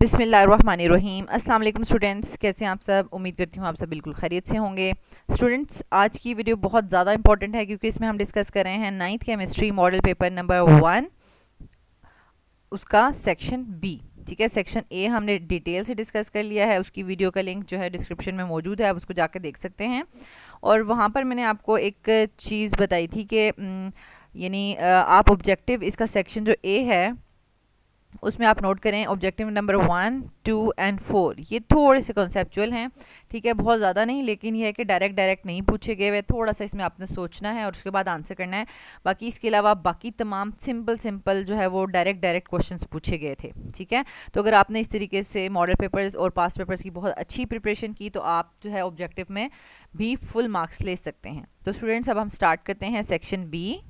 बिस्मिल्लाहिर्रहमानिर्रहीम। अस्सलाम वालेकुम स्टूडेंट्स, कैसे हैं आप सब। उम्मीद करती हूँ आप सब बिल्कुल खैरियत से होंगे। स्टूडेंट्स, आज की वीडियो बहुत ज़्यादा इंपॉर्टेंट है क्योंकि इसमें हम डिस्कस कर रहे हैं 9th chemistry model paper number 1, उसका सेक्शन बी। ठीक है, सेक्शन ए हमने डिटेल से डिस्कस कर लिया है, उसकी वीडियो का लिंक जो है डिस्क्रिप्शन में मौजूद है, आप उसको जाकर देख सकते हैं। और वहाँ पर मैंने आपको एक चीज़ बताई थी कि यानी आप ऑब्जेक्टिव इसका सेक्शन जो ए है उसमें आप नोट करें ऑब्जेक्टिव नंबर 1, 2 एंड 4 ये थोड़े से कॉन्सेप्चुअल हैं। ठीक है, बहुत ज़्यादा नहीं, लेकिन ये है कि डायरेक्ट नहीं पूछे गए हुए, थोड़ा सा इसमें आपने सोचना है और उसके बाद आंसर करना है। बाकी इसके अलावा बाकी तमाम सिंपल जो है वो डायरेक्ट क्वेश्चंस पूछे गए थे। ठीक है, तो अगर आपने इस तरीके से मॉडल पेपर्स और पास्ट पेपर्स की बहुत अच्छी प्रिपरेशन की तो आप जो है ऑब्जेक्टिव में भी फुल मार्क्स ले सकते हैं। तो स्टूडेंट्स, अब हम स्टार्ट करते हैं सेक्शन बी।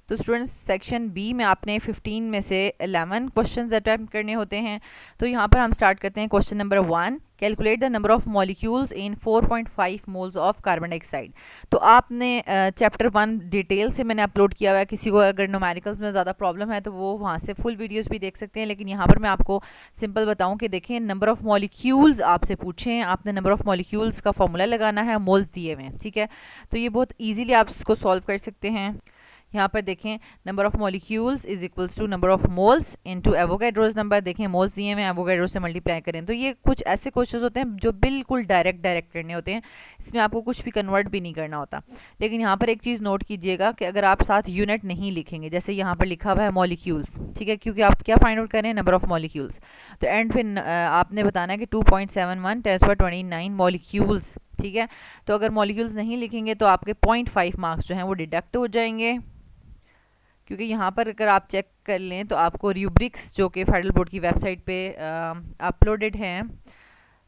तो स्टूडेंट्स, सेक्शन बी में आपने 15 में से 11 क्वेश्चंस अटैम्प्ट करने होते हैं। तो यहाँ पर हम स्टार्ट करते हैं question number 1, calculate the number of molecules in 4.5 moles of carbon dioxide. तो आपने चैप्टर 1 डिटेल से मैंने अपलोड किया हुआ है, किसी को अगर न्यूमेरिकल्स में ज़्यादा प्रॉब्लम है तो वो वहाँ से फुल वीडियोस भी देख सकते हैं, लेकिन यहाँ पर मैं आपको सिंपल बताऊँ कि देखें, नंबर ऑफ मॉलिक्यूल्स आपसे पूछें, आपने नंबर ऑफ मॉलिक्यूल्स का फॉर्मूला लगाना है, मोल्स दिए हुए हैं। ठीक है, तो ये बहुत ईजीली आप इसको सॉल्व कर सकते हैं। यहाँ पर देखें, number of molecules is equals to number of moles into Avogadro's number. देखें, मोल्स दिए हैं, एवोगाड्रो से मल्टीप्लाई करें। तो ये कुछ ऐसे क्वेश्चंस होते हैं जो बिल्कुल डायरेक्ट करने होते हैं, इसमें आपको कुछ भी कन्वर्ट भी नहीं करना होता। लेकिन यहाँ पर एक चीज़ नोट कीजिएगा कि अगर आप साथ यूनिट नहीं लिखेंगे, जैसे यहाँ पर लिखा हुआ है मॉलिक्यूल्स, ठीक है, क्योंकि आप क्या फाइंड आउट करें, नंबर ऑफ मॉलिक्यूल्स, तो एंड पे आपने बताना है कि 2.71 × 10⁻29 मॉलिक्यूल्स। ठीक है, तो अगर मॉलिक्यूल्स नहीं लिखेंगे तो आपके 0.5 मार्क्स जो हैं वो डिडक्ट हो जाएंगे, क्योंकि यहाँ पर अगर आप चेक कर लें तो आपको रूब्रिक्स जो कि फेडरल बोर्ड की वेबसाइट पे अपलोडेड हैं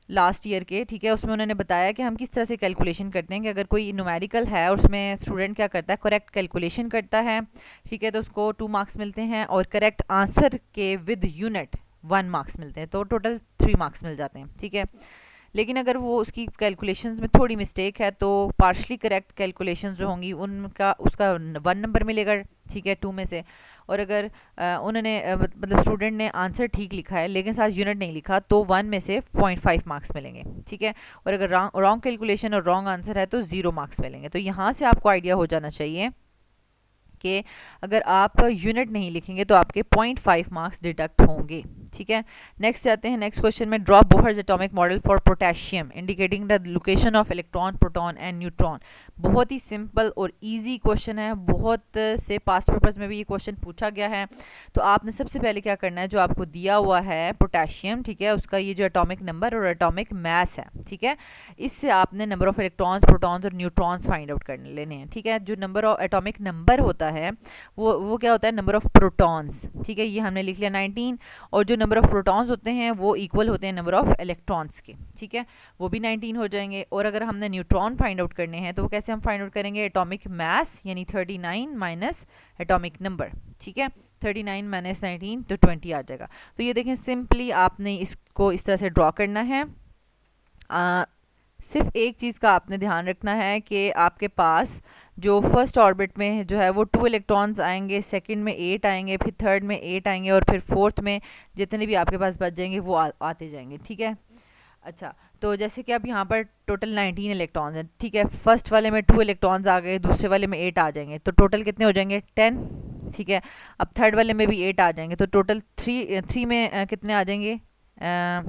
लास्ट ईयर के, ठीक है, उसमें उन्होंने बताया कि हम किस तरह से कैलकुलेशन करते हैं कि अगर कोई न्यूमेरिकल है और उसमें स्टूडेंट क्या करता है, करेक्ट कैलकुलेशन करता है, ठीक है, तो उसको 2 मार्क्स मिलते हैं, और करेक्ट आंसर के विद यूनिट 1 मार्क्स मिलते हैं, तो टोटल 3 मार्क्स मिल जाते हैं। ठीक है, लेकिन अगर वो उसकी कैलकुलेशंस में थोड़ी मिस्टेक है तो पार्शली करेक्ट कैलकुलेशंस जो होंगी उनका उसका 1 नंबर मिलेगा, ठीक है, 2 में से। और अगर उन्होंने मतलब स्टूडेंट ने आंसर ठीक लिखा है लेकिन साथ यूनिट नहीं लिखा तो 1 में से 0.5 मार्क्स मिलेंगे। ठीक है, और अगर रॉन्ग कैलकुलेशन और रॉन्ग आंसर है तो 0 मार्क्स मिलेंगे। तो यहाँ से आपको आइडिया हो जाना चाहिए कि अगर आप यूनिट नहीं लिखेंगे तो आपके 0.5 मार्क्स डिडक्ट होंगे। ठीक है, नेक्स्ट जाते हैं। नेक्स्ट क्वेश्चन में, draw Bohr's atomic model for potassium indicating the location of electron, proton and neutron. बहुत ही सिंपल और इजी क्वेश्चन है, बहुत से पास्ट पेपर्स में भी ये क्वेश्चन पूछा गया है। तो आपने सबसे पहले क्या करना है, जो आपको दिया हुआ है पोटेशियम, ठीक है, उसका ये जो एटॉमिक नंबर और एटॉमिक मास है, ठीक है, इससे आपने नंबर ऑफ इलेक्ट्रॉन्स, प्रोटॉन्स और न्यूट्रॉन्स फाइंड आउट कर लेने हैं। ठीक है, जो नंबर ऑफ एटॉमिक नंबर होता है वो क्या होता है, नंबर ऑफ प्रोटॉन्स। ठीक है, ये हमने लिख लिया 19, और जो नंबर ऑफ प्रोटॉन्स होते हैं वो इक्वल होते हैं नंबर ऑफ इलेक्ट्रॉन्स के। ठीक है, वो भी 19 हो जाएंगे। और अगर हमने न्यूट्रॉन फाइंड आउट करने हैं तो वो कैसे हम फाइंड आउट करेंगे, एटॉमिक मास यानी 39 माइनस एटॉमिक नंबर। ठीक है, 39 माइनस 19 तो 20 आ जाएगा। तो ये देखें, सिंपली आपने इसको इस तरह से ड्रॉ करना है। सिर्फ एक चीज़ का आपने ध्यान रखना है कि आपके पास जो फर्स्ट ऑर्बिट में जो है वो 2 इलेक्ट्रॉन्स आएंगे, सेकंड में 8 आएंगे, फिर थर्ड में 8 आएंगे, और फिर फोर्थ में जितने भी आपके पास बच जाएंगे वो आते जाएंगे। ठीक है, अच्छा, तो जैसे कि अब यहाँ पर टोटल 19 इलेक्ट्रॉन्स हैं। ठीक है, फर्स्ट वाले में 2 इलेक्ट्रॉन्स आ गए, दूसरे वाले में 8 आ जाएंगे, तो टोटल कितने हो जाएंगे, 10। ठीक है, अब थर्ड वाले में भी 8 आ जाएंगे, तो टोटल 3 में कितने आ जाएंगे,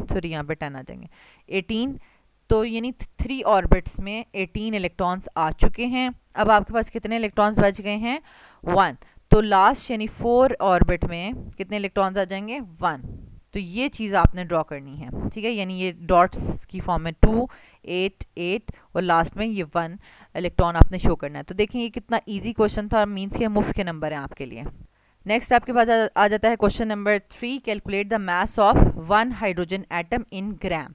सॉरी यहाँ पर 10 आ जाएंगे, 18। तो यानी 3 ऑर्बिट्स में 18 इलेक्ट्रॉन्स आ चुके हैं। अब आपके पास कितने इलेक्ट्रॉन्स बच गए हैं, 1। तो लास्ट यानी 4 ऑर्बिट में कितने इलेक्ट्रॉन्स आ जाएंगे, 1। तो ये चीज़ आपने ड्रॉ करनी है। ठीक है, यानी ये डॉट्स की फॉर्म में 2, 8, 8 और लास्ट में ये 1 इलेक्ट्रॉन आपने शो करना है। तो देखिए ये कितना ईजी क्वेश्चन था, मीन्स के मुफ्त के नंबर हैं आपके लिए। नेक्स्ट आपके पास आ जाता है question number 3, calculate the mass of 1 hydrogen atom in gram.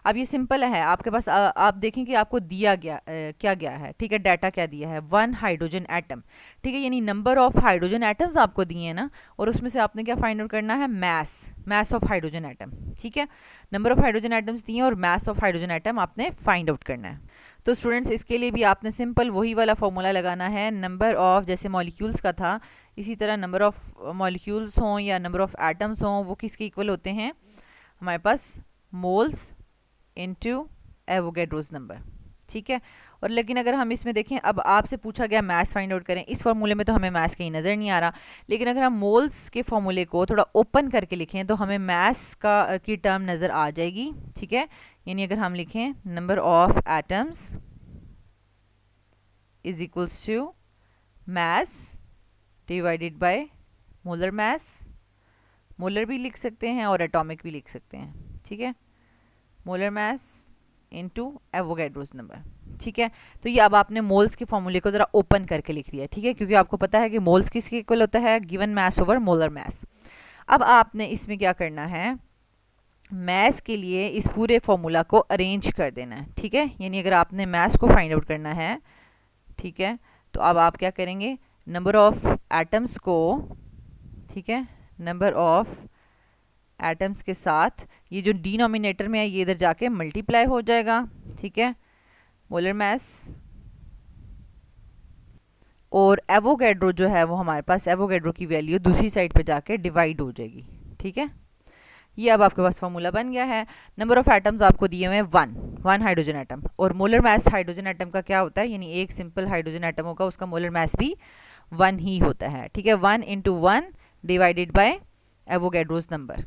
अब ये सिंपल है, आपके पास आप देखें कि आपको दिया गया क्या गया है। ठीक है, डाटा क्या दिया है, 1 हाइड्रोजन एटम। ठीक है, यानी नंबर ऑफ हाइड्रोजन एटम्स आपको दिए हैं ना, और उसमें से आपने क्या फाइंड आउट करना है, मास ऑफ हाइड्रोजन एटम। ठीक है, नंबर ऑफ हाइड्रोजन एटम्स दिए और मास ऑफ हाइड्रोजन एटम आपने फाइंड आउट करना है। तो स्टूडेंट्स, इसके लिए भी आपने सिंपल वही वाला फॉर्मूला लगाना है, नंबर ऑफ, जैसे मॉलिक्यूल्स का था, इसी तरह नंबर ऑफ मॉलिक्यूल्स हों या नंबर ऑफ एटम्स हों वो किसके इक्वल होते हैं, हमारे पास मोल्स इनटू एवोगैड्रोज नंबर, ठीक है। और लेकिन अगर हम इसमें देखें, अब आपसे पूछा गया मास फाइंड आउट करें, इस फार्मूले में तो हमें मास कहीं नज़र नहीं आ रहा, लेकिन अगर हम मोल्स के फार्मूले को थोड़ा ओपन करके लिखें तो हमें मास की टर्म नज़र आ जाएगी, ठीक है। यानी अगर हम लिखें number of atoms is equals to mass divided by molar mass, molar भी लिख सकते हैं और एटॉमिक भी लिख सकते हैं, ठीक है, molar mass into Avogadro's number, ठीक है। तो ये अब आपने मोल्स के फॉर्मूले को ज़रा ओपन करके लिख दिया, ठीक है, क्योंकि आपको पता है कि मोल्स किसके इक्वल होता है, given mass over molar mass. अब आपने इसमें क्या करना है, मास के लिए इस पूरे फॉर्मूला को अरेंज कर देना है, ठीक है। यानी अगर आपने मास को फाइंड आउट करना है, ठीक है, तो अब आप क्या करेंगे, नंबर ऑफ एटम्स को, ठीक है, नंबर ऑफ एटम्स के साथ ये जो डिनोमिनेटर में है ये इधर जाके मल्टीप्लाई हो जाएगा, ठीक है, मोलर मास, और एवोगैड्रो जो है वो हमारे पास एवोगैड्रो की वैल्यू दूसरी साइड पे जाके डिवाइड हो जाएगी, ठीक है। ये अब आपके पास फॉर्मूला बन गया है। नंबर ऑफ एटम्स आपको दिए हुए हैं वन हाइड्रोजन एटम, और मोलर मास हाइड्रोजन एटम का क्या होता है, यानी एक सिंपल हाइड्रोजन एटम होगा उसका मोलर मास भी 1 ही होता है, ठीक है, 1 × 1 डिवाइडेड बाय एवोगैड्रोस नंबर।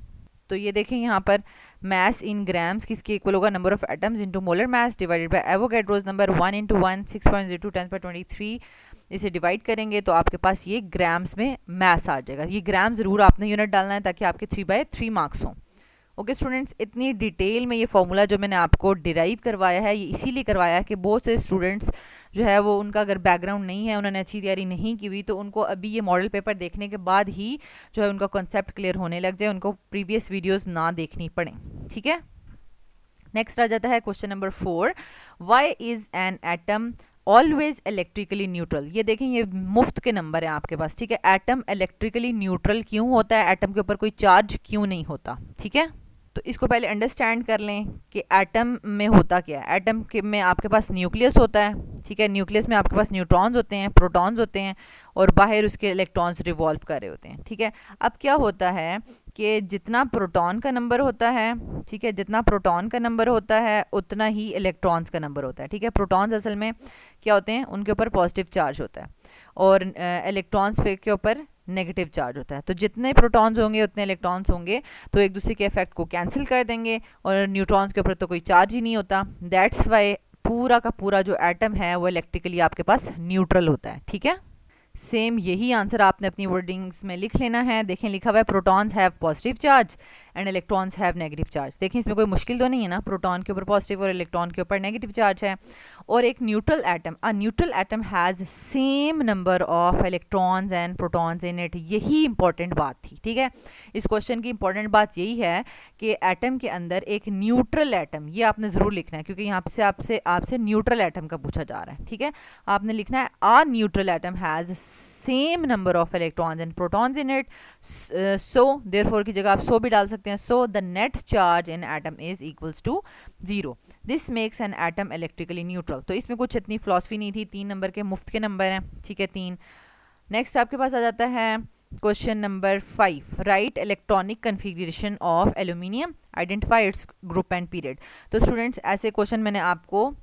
तो ये देखें यहाँ पर मास इन ग्राम्स किसके इक्वल होगा, number of atoms into molar mass divided bye Avogadro's number, 1 × 1 6.02 10^23। इसे डिवाइड करेंगे तो आपके पास ये ग्राम्स में मास आ जाएगा। ये ग्राम ज़रूर आपने यूनिट डालना है ताकि आपके 3/3 मार्क्स हों। ओके स्टूडेंट्स, इतनी डिटेल में ये फॉर्मूला जो मैंने आपको डिराइव करवाया है ये इसीलिए करवाया है कि बहुत से स्टूडेंट्स जो है वो उनका अगर बैकग्राउंड नहीं है, उन्होंने अच्छी तैयारी नहीं की हुई, तो उनको अभी ये मॉडल पेपर देखने के बाद ही जो है उनका कॉन्सेप्ट क्लियर होने लग जाए, उनको प्रीवियस वीडियोज़ ना देखनी पड़े, ठीक है। नेक्स्ट आ जाता है question number 4, why is an atom always electrically neutral. ये देखें ये मुफ्त के नंबर है आपके पास, ठीक है। एटम इलेक्ट्रिकली न्यूट्रल क्यों होता है, एटम के ऊपर कोई चार्ज क्यों नहीं होता, ठीक है। तो इसको पहले अंडरस्टैंड कर लें कि एटम में होता क्या है। एटम के में आपके पास न्यूक्लियस होता है, ठीक है, न्यूक्लियस में आपके पास न्यूट्रॉन्स होते हैं, प्रोटॉन्स होते हैं, और बाहर उसके इलेक्ट्रॉन्स रिवॉल्व कर रहे होते हैं, ठीक है। अब क्या होता है कि जितना प्रोटॉन का नंबर होता है, ठीक है, जितना प्रोटॉन का नंबर होता है उतना ही इलेक्ट्रॉन्स का नंबर होता है, ठीक है। प्रोटॉन्स असल में क्या होते हैं, उनके ऊपर पॉजिटिव चार्ज होता है, और इलेक्ट्रॉन्स पे के ऊपर नेगेटिव चार्ज होता है। तो जितने प्रोटॉन्स होंगे उतने इलेक्ट्रॉन्स होंगे, तो एक दूसरे के इफेक्ट को कैंसिल कर देंगे, और न्यूट्रॉन्स के ऊपर तो कोई चार्ज ही नहीं होता। दैट्स वाई पूरा का पूरा जो एटम है वो इलेक्ट्रिकली आपके पास न्यूट्रल होता है, ठीक है। सेम यही आंसर आपने अपनी वर्डिंग्स में लिख लेना है। देखें लिखा हुआ है protons have positive charge and electrons have negative charge. देखें इसमें कोई मुश्किल तो नहीं है ना, प्रोटॉन के ऊपर पॉजिटिव और इलेक्ट्रॉन के ऊपर नेगेटिव चार्ज है। और एक neutral atom, a neutral atom has same number of electrons and protons in it. यही इंपॉर्टेंट बात थी, ठीक है। इस क्वेश्चन की इंपॉर्टेंट बात यही है कि एटम के अंदर एक न्यूट्रल एटम, ये आपने ज़रूर लिखना है क्योंकि यहाँ से आपसे न्यूट्रल एटम का पूछा जा रहा है, ठीक है। आपने लिखना है a neutral atom has same number of electrons and protons in it, so therefore की जगह आप सो भी डाल सकते हैं। So the net charge in atom is equals to 0, this makes an atom electrically neutral. तो इसमें कुछ इतनी फिलॉसफी नहीं थी, 3 नंबर के मुफ्त के नंबर हैं, ठीक है, 3। नेक्स्ट आपके पास आ जाता है question number 5, right electronic configuration of aluminium, identify its group and period. तो स्टूडेंट्स ऐसे क्वेश्चन मैंने आपको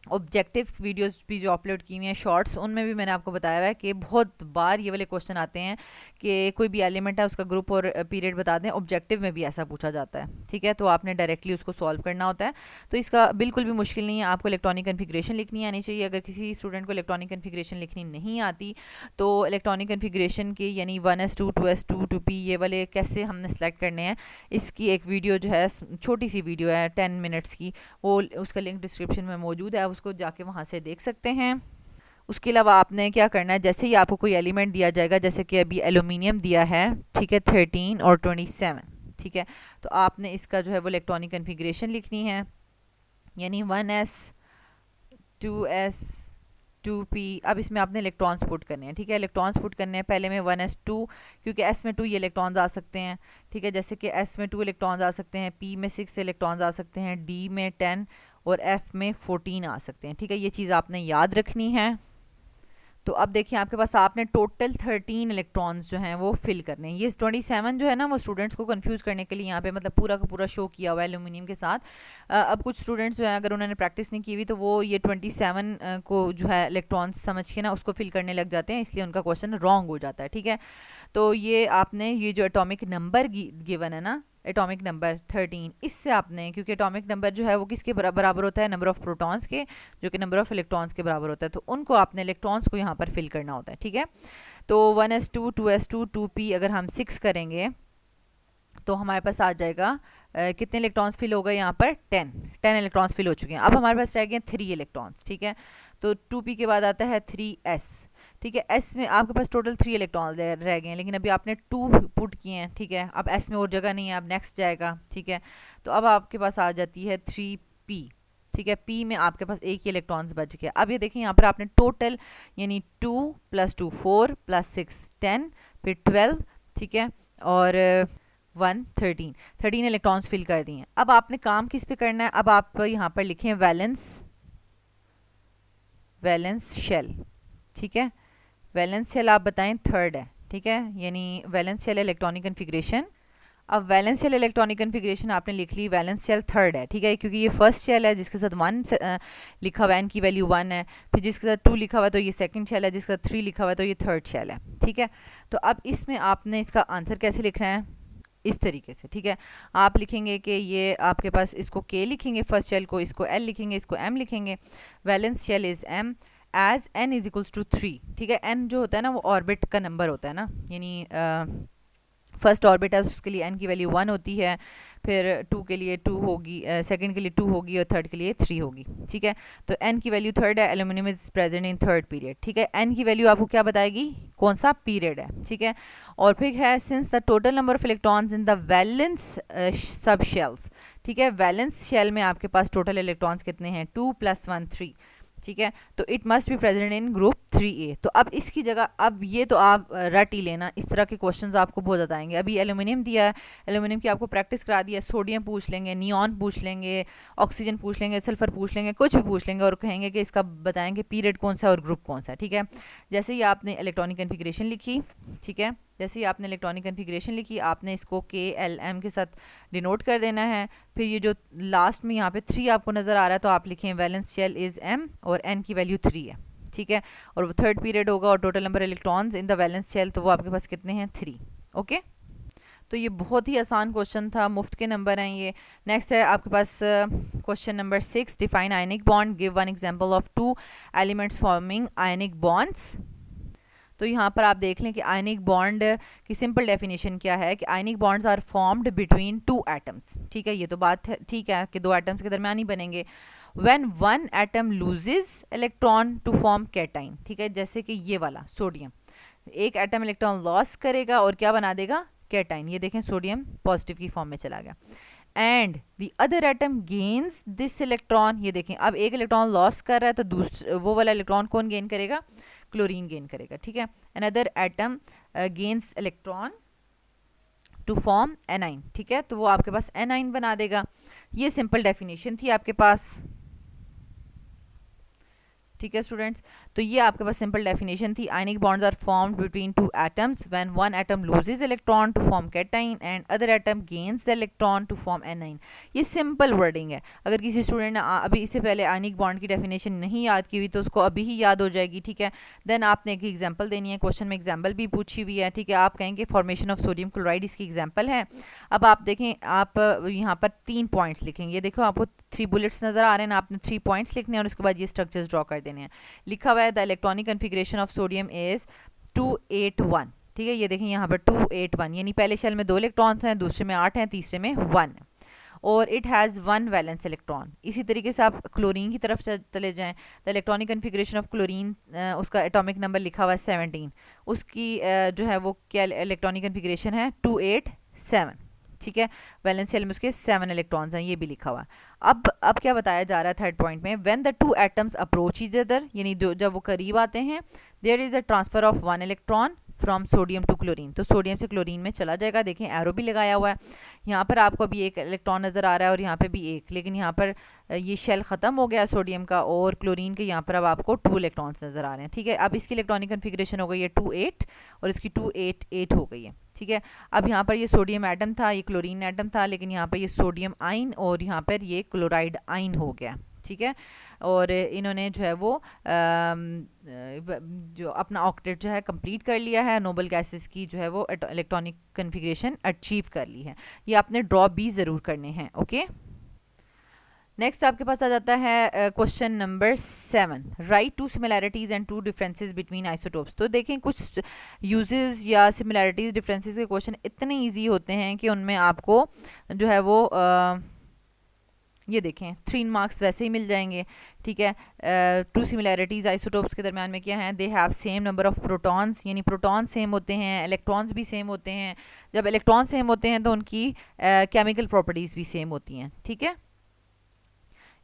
ऑब्जेक्टिव वीडियोस भी जो अपलोड की हुई हैं शॉर्ट्स, उनमें भी मैंने आपको बताया हुआ है कि बहुत बार ये वाले क्वेश्चन आते हैं कि कोई भी एलिमेंट है उसका ग्रुप और पीरियड बता दें। ऑब्जेक्टिव में भी ऐसा पूछा जाता है, ठीक है, तो आपने डायरेक्टली उसको सॉल्व करना होता है। तो इसका बिल्कुल भी मुश्किल नहीं है, आपको इलेक्ट्रॉनिक कन्फिग्रेशन लिखनी आनी चाहिए। अगर किसी स्टूडेंट को इलेक्ट्रॉनिक कन्फिग्रेशन लिखनी नहीं आती तो इलेक्ट्रॉनिक कन्फिग्रेशन के यानी 1s2 2s2 2p ये वाले कैसे हमने सेलेक्ट करने हैं, इसकी एक वीडियो जो है छोटी सी वीडियो है 10 मिनट्स की, वो उसका लिंक डिस्क्रिप्शन में मौजूद है, उसको जाके वहाँ से देख सकते हैं। उसके अलावा आपने क्या करना है, जैसे ही आपको कोई एलिमेंट दिया जाएगा, जैसे कि अभी एल्यूमिनियम दिया है, ठीक है, 13 और 27, ठीक है, तो आपने इसका जो है वो इलेक्ट्रॉनिक कन्फिग्रेशन लिखनी है, यानी 1s 2s 2p। अब इसमें आपने इलेक्ट्रॉन्स पुट करने हैं, ठीक है, इलेक्ट्रॉन्स पुट करने हैं। पहले में 1s2, क्योंकि s में 2 ये इलेक्ट्रॉन्स आ सकते हैं, ठीक है, जैसे कि s में 2 इलेक्ट्रॉन्स आ सकते हैं, p में 6 इलेक्ट्रॉन्स आ सकते हैं, d में 10 और f में 14 आ सकते हैं, ठीक है, ये चीज़ आपने याद रखनी है। तो अब देखिए आपके पास आपने टोटल 13 इलेक्ट्रॉन्स जो हैं वो फिल करने हैं। ये 27 जो है ना वो स्टूडेंट्स को कंफ्यूज करने के लिए यहाँ पे मतलब पूरा का पूरा शो किया हुआ है एल्यूमिनियम के साथ। अब कुछ स्टूडेंट्स जो है अगर उन्होंने प्रैक्टिस नहीं की हुई तो वो ये 27 को जो है इलेक्ट्रॉन्स समझ के ना उसको फिल करने लग जाते हैं, इसलिए उनका क्वेश्चन रॉन्ग हो जाता है। ठीक है, तो ये आपने ये जो एटॉमिक नंबर गिवन है ना, एटॉमिक नंबर 13, इससे आपने, क्योंकि एटॉमिक नंबर जो है वो किसके बराबर होता है, नंबर ऑफ प्रोटॉन्स के, जो कि नंबर ऑफ इलेक्ट्रॉन्स के बराबर होता है, तो उनको आपने इलेक्ट्रॉन्स को यहाँ पर फिल करना होता है। ठीक है, तो 1s2 2s2 2p अगर हम 6 करेंगे तो हमारे पास आ जाएगा कितने इलेक्ट्रॉन्स फिल हो गए यहाँ पर 10 इलेक्ट्रॉन्स फिल हो चुके हैं। अब हमारे पास रह गए 3 इलेक्ट्रॉन्स। ठीक है, तो 2p के बाद आता है 3s। ठीक है, s में आपके पास टोटल 3 इलेक्ट्रॉन रह गए हैं, लेकिन अभी आपने 2 पुट किए हैं। ठीक है, अब s में और जगह नहीं है, अब नेक्स्ट जाएगा। ठीक है, तो अब आपके पास आ जाती है 3p। ठीक है, p में आपके पास एक ही इलेक्ट्रॉन्स बच गया। अब ये देखें यहाँ पर आपने टोटल यानी 2 + 2 4 + 6 10 फिर 12। ठीक है, और 1 13 इलेक्ट्रॉन्स फिल कर दिए हैं। अब आपने काम किस पे करना है, अब आप यहाँ पर लिखें वैलेंस शेल। ठीक है, वैलेंस शेल आप बताएं थर्ड है। ठीक है, यानी वैलेंस शेल इलेक्ट्रॉनिक कन्फिग्रेशन। अब वैलेंस शेल इलेक्ट्रॉनिक कन्फिग्रेशन आपने लिख ली, वैलेंस शेल थर्ड है। ठीक है, क्योंकि ये फर्स्ट शेल है जिसके साथ 1 लिखा हुआ है, n की वैल्यू 1 है, फिर जिसके साथ 2 लिखा हुआ है तो ये सेकंड शेल है, जिसके साथ 3 लिखा हुआ है तो ये थर्ड शेल है। ठीक है, तो अब इसमें आपने इसका आंसर कैसे लिखना है, इस तरीके से। ठीक है, आप लिखेंगे कि ये आपके पास इसको k लिखेंगे फर्स्ट शेल को, इसको l लिखेंगे, इसको m लिखेंगे। Valence shell is m as n is equals to 3। ठीक है, n जो होता है ना वो ऑर्बिट का नंबर होता है ना, यानी फर्स्ट ऑर्बिट है उसके लिए n की वैल्यू 1 होती है, फिर 2 के लिए 2 होगी, सेकंड के लिए 2 होगी और थर्ड के लिए 3 होगी। ठीक है, तो n की वैल्यू थर्ड है, aluminium is present in third period. ठीक है, n की वैल्यू आपको क्या बताएगी, कौन सा पीरियड है। ठीक है, और फिर है since the total number of electrons in the valence सब शेल्स। ठीक है, वैलेंस शेल में आपके पास टोटल इलेक्ट्रॉन्स कितने हैं, 2 + 1 3। ठीक है, तो it must be present in group 3a। तो अब इसकी जगह अब ये तो आप रट ही लेना, इस तरह के क्वेश्चंस आपको बहुत ज़्यादा आएंगे। अभी एल्यूमिनियम दिया है, एल्यूमिनियम की आपको प्रैक्टिस करा दी है, सोडियम पूछ लेंगे, नियॉन पूछ लेंगे, ऑक्सीजन पूछ लेंगे, सल्फर पूछ लेंगे, कुछ भी पूछ लेंगे और कहेंगे कि इसका बताएंगे पीरियड कौन सा और ग्रुप कौन सा। ठीक है, जैसे ही आपने इलेक्ट्रॉनिक कन्फिग्रेशन लिखी, ठीक है, जैसे ही आपने इलेक्ट्रॉनिक कन्फिग्रेशन लिखी आपने इसको k l m के साथ डिनोट कर देना है। फिर ये जो लास्ट में यहाँ पे 3 आपको नज़र आ रहा है तो आप लिखें वैलेंस शेल इज़ m और n की वैल्यू 3 है। ठीक है, और वो थर्ड पीरियड होगा और total number electrons in the valence shell तो वो आपके पास कितने हैं, 3। ओके, तो ये बहुत ही आसान क्वेश्चन था, मुफ्त के नंबर हैं ये। नेक्स्ट है आपके पास question number 6, define ionic bond, give one example of 2 elements forming ionic bonds. तो यहाँ पर आप देख लें कि आयनिक बॉन्ड की सिंपल डेफिनेशन क्या है कि ionic bonds are formed between 2 atoms. ठीक है, ये तो बात ठीक है कि 2 एटम्स के दरमियान ही बनेंगे। When one atom loses electron to form cation. ठीक है, जैसे कि ये वाला सोडियम, एक एटम इलेक्ट्रॉन लॉस करेगा और क्या बना देगा, कैटाइन। ये देखें सोडियम पॉजिटिव की फॉर्म में चला गया। And the other atom gains this electron. ये देखें अब एक इलेक्ट्रॉन लॉस कर रहा है तो दूसरा वो वाला इलेक्ट्रॉन कौन गेन करेगा, क्लोरीन गेन करेगा। ठीक है, another atom gains electron to form anion. ठीक है, तो वो आपके पास एनाइन बना देगा। ये सिंपल डेफिनेशन थी आपके पास। ठीक है स्टूडेंट्स, तो ये आपके पास सिंपल डेफिनेशन थी। Ionic bonds are formed between 2 atoms when one atom loses electron to form cation and other atom gains the electron to form anion. ये सिंपल वर्डिंग है। अगर किसी स्टूडेंट ने अभी इससे पहले आयनिक बॉन्ड की डेफिनेशन नहीं याद की हुई तो उसको अभी ही याद हो जाएगी। ठीक है, देन आपने एक एग्जाम्पल देनी है, क्वेश्चन में एग्जाम्पल भी पूछी हुई है। ठीक है, आप कहेंगे फॉर्मेशन ऑफ सोडियम क्लोराइड इसकी एग्जाम्पल है। अब आप देखें, आप यहाँ पर 3 पॉइंट्स लिखेंगे। ये देखो आपको 3 बुलेट्स नजर आ रहे हैं ना, आपने 3 पॉइंट्स लिखने हैं और उसके बाद ये स्ट्रक्चर्स ड्रॉ कर देने हैं। लिखा हुआ है the electronic configuration of sodium is 281। ठीक है, ये देखें यहाँ पर 281, यानी पहले शेल में 2 इलेक्ट्रॉन्स हैं, दूसरे में 8 हैं, तीसरे में 1 है और इट हैज़ 1 वैलेंस इलेक्ट्रॉन। इसी तरीके से आप क्लोरीन की तरफ चले जाएं। The electronic configuration of chlorine, उसका एटॉमिक नंबर लिखा हुआ है 17, उसकी जो है वो क्या इलेक्ट्रॉनिक कन्फिग्रेशन है 287। ठीक है, वैलेंस शेल में उसके 7 इलेक्ट्रॉन्स हैं, ये भी लिखा हुआ है। अब क्या बताया जा रहा है थर्ड पॉइंट में, when the 2 atoms approach each other, यानी जब वो करीब आते हैं, there is a transfer of 1 electron from sodium to chlorine, तो सोडियम से क्लोरीन में चला जाएगा। देखें एरो भी लगाया हुआ है, यहाँ पर आपको अभी एक इलेक्ट्रॉन नज़र आ रहा है और यहाँ पे भी एक, लेकिन यहाँ पर ये शेल ख़त्म हो गया सोडियम का और क्लोरीन के यहाँ पर अब आपको 2 इलेक्ट्रॉन्स नज़र आ रहे हैं। ठीक है, अब इसकी इलेक्ट्रॉनिक कन्फिग्रेशन हो गई है 2-8 और इसकी 2-8-8 हो गई है। ठीक है, अब यहाँ पर ये सोडियम एटम था, ये क्लोरीन एटम था, लेकिन यहाँ पर ये सोडियम आइन और यहाँ पर ये क्लोराइड आइन हो गया। ठीक है, और इन्होंने जो है वो जो अपना ऑक्टेट जो है कंप्लीट कर लिया है, नोबल गैसेस की जो है वो इलेक्ट्रॉनिक कन्फिग्रेशन अचीव कर ली है। ये आपने ड्रॉप भी ज़रूर करने हैं। ओके, नेक्स्ट आपके पास आ जाता है question number 7, right 2 similarities and 2 differences between isotopes. तो देखें कुछ यूजेस या सिमिलैरिटीज़ डिफरेंसेस के क्वेश्चन इतने इजी होते हैं कि उनमें आपको जो है वो ये देखें 3 मार्क्स वैसे ही मिल जाएंगे। ठीक है, 2 सिमिलैरिटीज़ आइसोटोप्स के दरमियान में क्या है, they have same number of protons, यानी प्रोटॉन सेम होते हैं, इलेक्ट्रॉन्स भी सेम होते हैं। जब इलेक्ट्रॉन सेम होते हैं तो उनकी केमिकल प्रॉपर्टीज़ भी सेम होती हैं। ठीक है,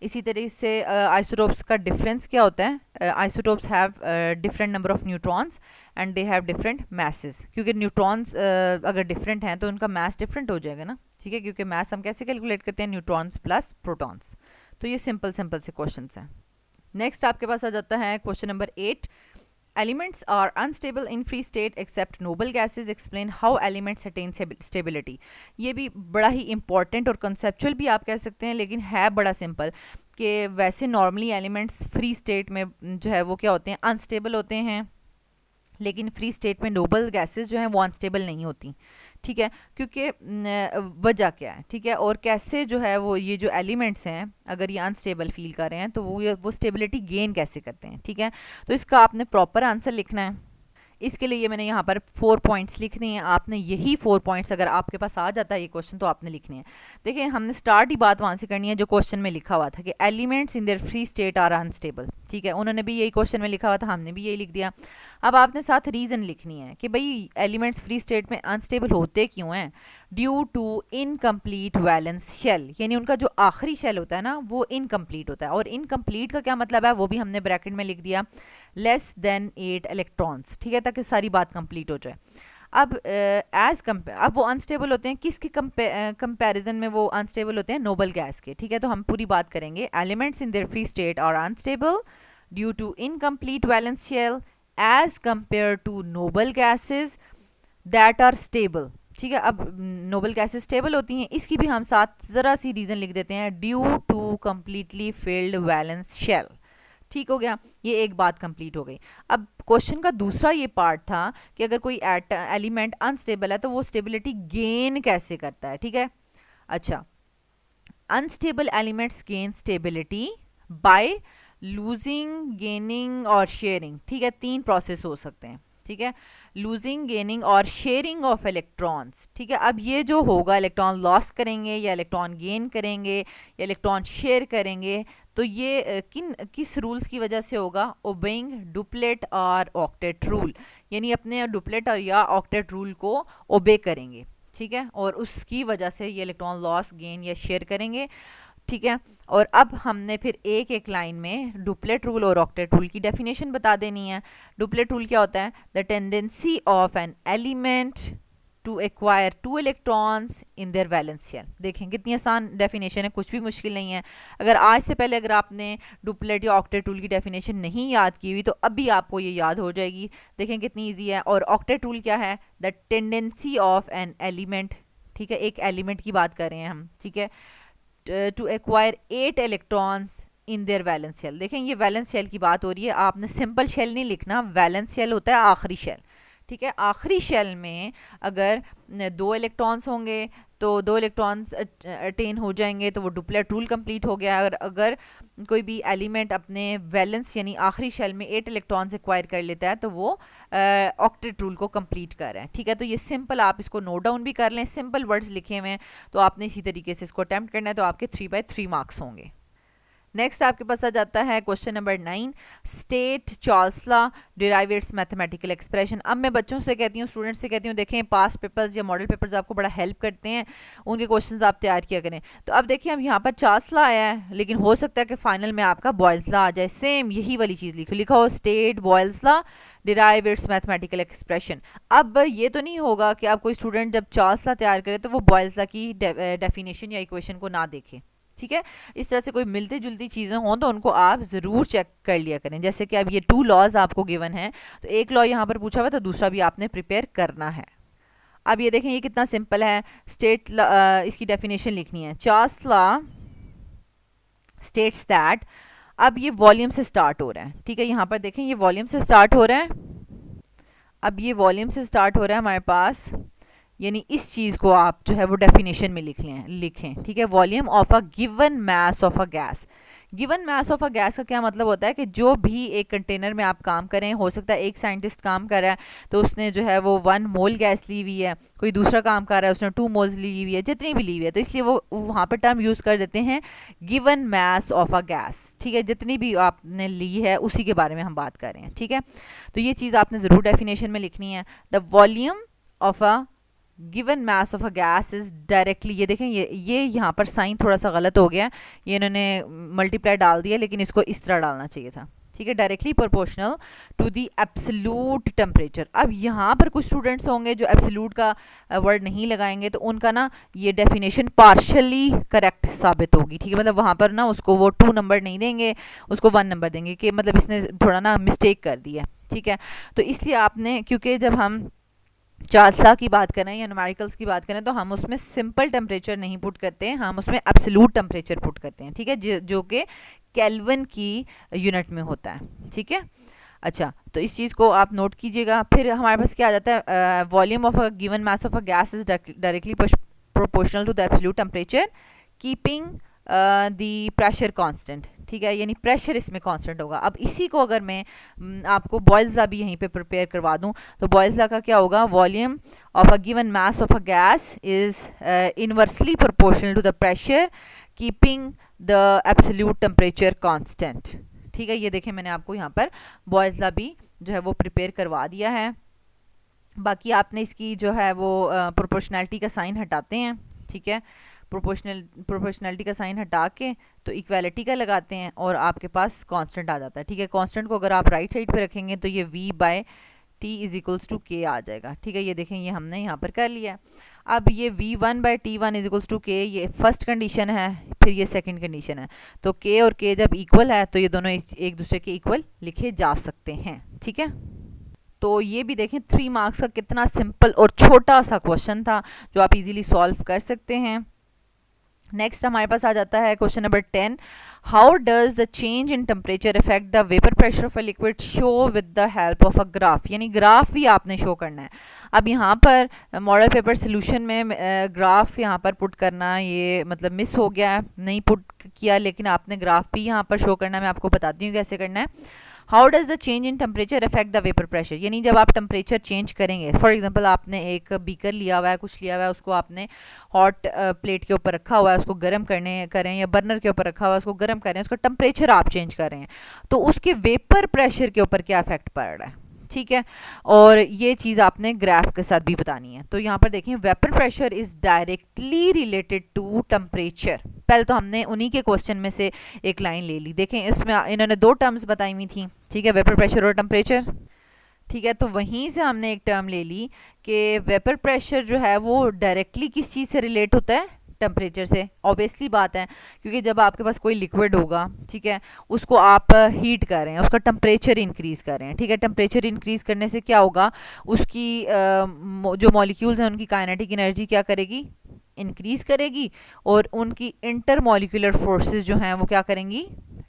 इसी तरीके से आइसोटोप्स का डिफरेंस क्या होता है, isotopes have different number of neutrons and they have different masses, क्योंकि न्यूट्रॉन्स अगर डिफरेंट हैं तो उनका मैस डिफरेंट हो जाएगा ना। ठीक है, क्योंकि मैस हम कैसे कैलकुलेट करते हैं, न्यूट्रॉन्स प्लस प्रोटॉन्स। तो ये सिंपल से क्वेश्चन हैं। नेक्स्ट आपके पास आ जाता है question number 8, elements are unstable in free state except noble gases, explain how elements attain stability. ये भी बड़ा ही इंपॉर्टेंट और कंसेप्चुअल भी आप कह सकते हैं, लेकिन है बड़ा सिंपल कि वैसे नॉर्मली एलिमेंट्स फ्री स्टेट में जो है वो क्या होते हैं, अनस्टेबल होते हैं, लेकिन फ्री स्टेट में नोबल गैसेस जो हैं वो अनस्टेबल नहीं होती। ठीक है, क्योंकि वजह क्या है, ठीक है, और कैसे जो है वो ये जो एलिमेंट्स हैं अगर ये अनस्टेबल फील कर रहे हैं तो वो स्टेबिलिटी गेन कैसे करते हैं। ठीक है, तो इसका आपने प्रॉपर आंसर लिखना है। इसके लिए मैंने यहाँ पर 4 पॉइंट्स लिखने हैं। आपने यही 4 पॉइंट्स अगर आपके पास आ जाता है ये क्वेश्चन तो आपने लिखने हैं। देखिए हमने स्टार्ट ही बात वहाँ से करनी है जो क्वेश्चन में लिखा हुआ था कि elements in their free state are unstable. ठीक है, उन्होंने भी यही क्वेश्चन में लिखा हुआ था, हमने भी यही लिख दिया। अब आपने साथ रीज़न लिखनी है कि भाई एलिमेंट्स फ्री स्टेट में अनस्टेबल होते क्यों हैं, due to incomplete valence shell, यानी उनका जो आखिरी शेल होता है ना वो इनकम्प्लीट होता है। और इनकम्प्लीट का क्या मतलब है वो भी हमने ब्रैकेट में लिख दिया, लेस देन 8 इलेक्ट्रॉन्स। ठीक है, ताकि सारी बात कंप्लीट हो जाए। अब अब वो अनस्टेबल होते हैं किसके कंपैरिजन में, वो अनस्टेबल होते हैं नोबल गैस के। ठीक है, तो हम पूरी बात करेंगे। Elements in their free state are unstable due to incomplete valence shell as compared to noble gases that are stable. ठीक है, अब नोबल गैसेस स्टेबल होती हैं, इसकी भी हम साथ ज़रा सी रीज़न लिख देते हैं, due to completely filled valence shell. ठीक हो गया, ये एक बात कंप्लीट हो गई। अब क्वेश्चन का दूसरा ये पार्ट था कि अगर कोई एलिमेंट अनस्टेबल है तो वो स्टेबिलिटी गेन कैसे करता है। ठीक है, अच्छा, unstable elements gain stability by losing, gaining और शेयरिंग। ठीक है, 3 प्रोसेस हो सकते हैं। ठीक है, लूजिंग, गेनिंग और शेयरिंग ऑफ इलेक्ट्रॉन्स। ठीक है, अब ये जो होगा इलेक्ट्रॉन लॉस करेंगे या इलेक्ट्रॉन गेन करेंगे या इलेक्ट्रॉन शेयर करेंगे, तो ये किस रूल्स की वजह से होगा, ओबेइंग डुप्लेट और ऑक्टेट रूल, यानी अपने डुप्लेट और या ऑक्टेट रूल को ओबे करेंगे। ठीक है, और उसकी वजह से ये इलेक्ट्रॉन लॉस, गेन या शेयर करेंगे। ठीक है, और अब हमने फिर एक एक लाइन में डुप्लेट रूल और ऑक्टेट रूल की डेफिनेशन बता देनी है। डुप्लेट रूल क्या होता है, the tendency of an element to acquire 2 electrons in their valence shell. देखें कितनी आसान डेफिनेशन है, कुछ भी मुश्किल नहीं है। अगर आज से पहले अगर आपने डुप्लेट या ऑक्टेट रूल की डेफिनेशन नहीं याद की हुई तो अभी आपको ये याद हो जाएगी। देखें कितनी ईजी है। और ऑक्टेट रूल क्या है, the tendency of an element, ठीक है, एक एलिमेंट की बात कर रहे हैं हम, ठीक है, to acquire 8 electrons in their valence shell. देखें ये वैलेंस शेल की बात हो रही है, आपने सिंपल शेल नहीं लिखना, वैलेंस शेल होता है आखिरी शेल। ठीक है, आखिरी शेल में अगर 2 इलेक्ट्रॉन्स होंगे तो 2 इलेक्ट्रॉन्स अटेन हो जाएंगे तो वो डुप्लेट रूल कंप्लीट हो गया। अगर कोई भी एलिमेंट अपने वैलेंस यानी आखिरी शेल में 8 इलेक्ट्रॉन्स एक्वायर कर लेता है तो वो ऑक्टेट रूल को कंप्लीट कर रहा है। ठीक है, तो ये सिंपल, आप इसको नोट डाउन भी कर लें, सिंपल वर्ड्स लिखे हुए हैं, तो आपने इसी तरीके से इसको अटैम्प्ट करना है, तो आपके 3/3 मार्क्स होंगे। नेक्स्ट आपके पास आ जाता है question number 9, state Charles law derive it's mathematical expression. अब मैं बच्चों से कहती हूँ, स्टूडेंट्स से कहती हूँ, देखें पास्ट पेपर्स या मॉडल पेपर्स आपको बड़ा हेल्प करते हैं, उनके क्वेश्चंस आप तैयार किया करें। तो अब देखिए, अब यहाँ पर चार्ल्स लॉ आया है, लेकिन हो सकता है कि फाइनल में आपका बॉयल्स लॉ आ जाए। सेम यही वाली चीज़ लिखा हो, state Boyle's law derive it's mathematical expression. अब ये तो नहीं होगा कि आप कोई स्टूडेंट जब चार्ल्स लॉ तैयार करे तो वो बॉयल्स लॉ की डेफिनेशन या इक्वेशन को ना देखे, ठीक है। इस तरह से कोई मिलती जुलती चीज़ें हों तो उनको आप ज़रूर चेक कर लिया करें। जैसे कि अब ये 2 लॉज आपको गिवन है, तो एक लॉ यहाँ पर पूछा हुआ तो दूसरा भी आपने प्रिपेयर करना है। अब ये देखें, ये कितना सिंपल है। स्टेट इसकी डेफिनेशन लिखनी है। चार्ल्स लॉ स्टेट्स दैट, अब ये वॉल्यूम से स्टार्ट हो रहा है, ठीक है। यहाँ पर देखें, ये वॉल्यूम से स्टार्ट हो रहा है। अब ये वॉल्यूम से स्टार्ट हो रहा है हमारे पास, यानी इस चीज़ को आप जो है वो डेफिनेशन में लिखें, ठीक है। Volume of a given mass of a gas. Given mass of a gas का क्या मतलब होता है कि जो भी एक कंटेनर में आप काम करें, हो सकता है एक साइंटिस्ट काम कर रहा है तो उसने जो है वो 1 मोल गैस ली हुई है, कोई दूसरा काम कर रहा है उसने 2 मोल्स ली हुई है, जितनी भी ली हुई है, तो इसलिए वो वहाँ पर टर्म यूज़ कर देते हैं given mass of a gas, ठीक है। जितनी भी आपने ली है उसी के बारे में हम बात कर रहे हैं, ठीक है। तो ये चीज़ आपने ज़रूर डेफिनेशन में लिखनी है। The volume of a given mass of a gas is directly, ये देखें, ये यहाँ पर साइन थोड़ा सा गलत हो गया, ये इन्होंने मल्टीप्लाई डाल दिया, लेकिन इसको इस तरह डालना चाहिए था, ठीक है। Directly proportional to the absolute temperature. अब यहाँ पर कुछ स्टूडेंट्स होंगे जो एब्सोल्यूट का वर्ड नहीं लगाएंगे, तो उनका ना ये डेफिनेशन पार्शली करेक्ट साबित होगी, ठीक है। मतलब वहाँ पर ना उसको वो 2 नंबर नहीं देंगे, उसको 1 नंबर देंगे कि मतलब इसने थोड़ा ना मिस्टेक कर दिया, ठीक है। तो इसलिए आपने, क्योंकि जब हम चार्ल्स लॉ की बात करें या न्यूमेरिकल्स की बात करें तो हम उसमें सिंपल टेम्परेचर नहीं पुट करते हैं, हम उसमें एब्सोल्यूट टेम्परेचर पुट करते हैं, ठीक है, जो कि केल्विन की यूनिट में होता है, ठीक है। अच्छा, तो इस चीज़ को आप नोट कीजिएगा। फिर हमारे पास क्या आ जाता है, volume of a given mass of a gas is directly proportional to the absolute temperature keeping the pressure constant, ठीक है, यानी प्रेशर इसमें कांस्टेंट होगा। अब इसी को अगर मैं आपको बॉयल्स लॉ भी यहीं पे प्रिपेयर करवा दूं तो बॉयल्स लॉ का क्या होगा, volume of a given mass of a gas is inversely proportional to the pressure keeping the absolute temperature constant, ठीक है। ये देखें, मैंने आपको यहाँ पर बॉयल्स लॉ भी जो है वो प्रिपेयर करवा दिया है। बाकी आपने इसकी जो है वो प्रोपोर्शनैलिटी का साइन हटाते हैं, ठीक है, प्रोपोर्शनैलिटी का साइन हटा के तो इक्वालिटी का लगाते हैं और आपके पास कांस्टेंट आ जाता है, ठीक है। कांस्टेंट को अगर आप राइट साइड पे रखेंगे तो ये v by T is equals to K आ जाएगा, ठीक है। ये देखें, ये हमने यहाँ पर कर लिया। अब ये v1 bye t1 is equals to के, ये फर्स्ट कंडीशन है, फिर ये सेकंड कंडीशन है। तो k और k जब इक्वल है तो ये दोनों एक दूसरे के इक्वल लिखे जा सकते हैं, ठीक है। तो ये भी देखें 3 मार्क्स का कितना सिंपल और छोटा सा क्वेश्चन था जो आप इजीली सॉल्व कर सकते हैं। नेक्स्ट हमारे पास आ जाता है question number 10, how does the change in temperature effect the vapour pressure of a liquid show with the help of a graph, यानी ग्राफ भी आपने शो करना है। अब यहाँ पर मॉडल पेपर सोल्यूशन में ग्राफ यहाँ पर पुट करना ये मतलब मिस हो गया है, नहीं पुट किया, लेकिन आपने ग्राफ भी यहाँ पर शो करना है। मैं आपको बताती हूँ कैसे करना है। How does the change in temperature affect the vapour pressure, यानी जब आप टेम्परेचर चेंज करेंगे, फॉर एग्जांपल आपने एक बीकर लिया हुआ है, कुछ लिया हुआ है, उसको आपने हॉट प्लेट के ऊपर रखा हुआ है, उसको गर्म करें या बर्नर के ऊपर रखा हुआ है, उसको गर्म करें, उसका टेम्परेचर आप चेंज कर रहे हैं, तो उसके वेपर प्रेशर के ऊपर क्या इफेक्ट पड़ रहा है, ठीक है। और ये चीज़ आपने ग्राफ के साथ भी बतानी है। तो यहाँ पर देखें, vapour pressure is directly related to temperature. पहले तो हमने उन्हीं के क्वेश्चन में से एक लाइन ले ली, देखें इसमें इन्होंने 2 टर्म्स बताई हुई थी, ठीक है, वेपर प्रेशर और टेम्परेचर, ठीक है। तो वहीं से हमने एक टर्म ले ली कि वेपर प्रेशर जो है वो डायरेक्टली किस चीज़ से रिलेट होता है, टेम्परेचर से। ऑब्वियसली बात है, क्योंकि जब आपके पास कोई लिक्विड होगा, ठीक है, उसको आप हीट कर रहे हैं, उसका टेम्परेचर इंक्रीज़ कर रहे हैं, ठीक है। टेम्परेचर इंक्रीज़ करने से क्या होगा, उसकी जो मॉलिक्यूल्स हैं उनकी काइनेटिक एनर्जी क्या करेगी, इंक्रीज़ करेगी, और उनकी इंटरमॉलिक्यूलर फोर्सेस जो हैं वो क्या करेंगी,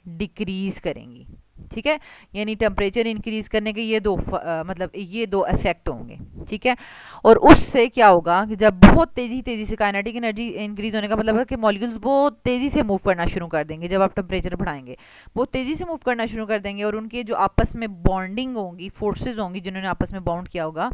डिक्रीज़ करेंगी, ठीक है। यानी टेम्परेचर इंक्रीज करने के ये 2 मतलब ये 2 इफेक्ट होंगे, ठीक है। और उससे क्या होगा कि जब बहुत तेज़ी से काइनेटिक एनर्जी इंक्रीज होने का मतलब है कि मॉलिक्यूल्स बहुत तेज़ी से मूव करना शुरू कर देंगे। जब आप टेम्परेचर बढ़ाएंगे बहुत तेज़ी से मूव करना शुरू कर देंगे, और उनके जो आपस में बॉन्डिंग होंगी, फोर्सेज होंगी जिन्होंने आपस में बॉन्ड किया होगा,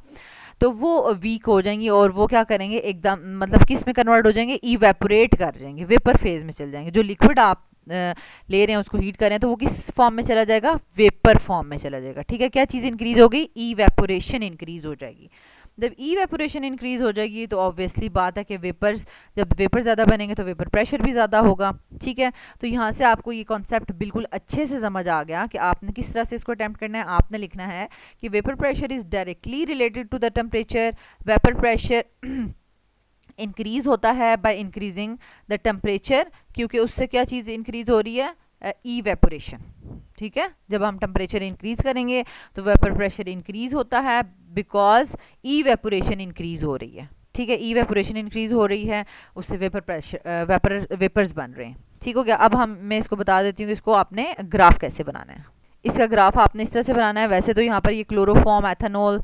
तो वो वीक हो जाएंगी और वो क्या करेंगे, एकदम मतलब किस में कन्वर्ट हो जाएंगे, इवेपोरेट कर जाएंगे, वेपर फेज में चल जाएंगे। जो लिक्विड आप ले रहे हैं, उसको हीट कर रहे हैं, तो वो किस फॉर्म में चला जाएगा? वेपर फॉर्म में चला जाएगा। ठीक है, क्या चीज़ इंक्रीज हो गई? इवेपोरेशन इंक्रीज हो जाएगी। जब इवेपोरेशन इंक्रीज हो जाएगी तो ऑब्वियसली बात है कि वेपर्स, जब वेपर ज़्यादा बनेंगे तो वेपर प्रेशर भी ज़्यादा होगा। ठीक है, तो यहाँ से आपको ये कॉन्सेप्ट बिल्कुल अच्छे से समझ आ गया कि आपने किस तरह से इसको अटैम्प्ट करना है। आपने लिखना है कि vapour pressure is directly related to the temperature. Vapour pressure increase होता है बाय इंक्रीजिंग द टेम्परेचर, क्योंकि उससे क्या चीज़ इंक्रीज हो रही है? इवेपोरेशन। ठीक है, जब हम टेम्परेचर इंक्रीज करेंगे तो वेपर प्रेशर इंक्रीज होता है बिकॉज इवेपोरेशन इंक्रीज हो रही है। ठीक है, इवेपोरेशन इंक्रीज हो रही है, उससे वेपर प्रेशर वेपर्स बन रहे हैं। ठीक हो गया। अब मैं इसको बता देती हूँ कि इसको आपने ग्राफ कैसे बनाना है। इसका ग्राफ आपने इस तरह से बनाना है। वैसे तो यहाँ पर ये chloroform, ethanol,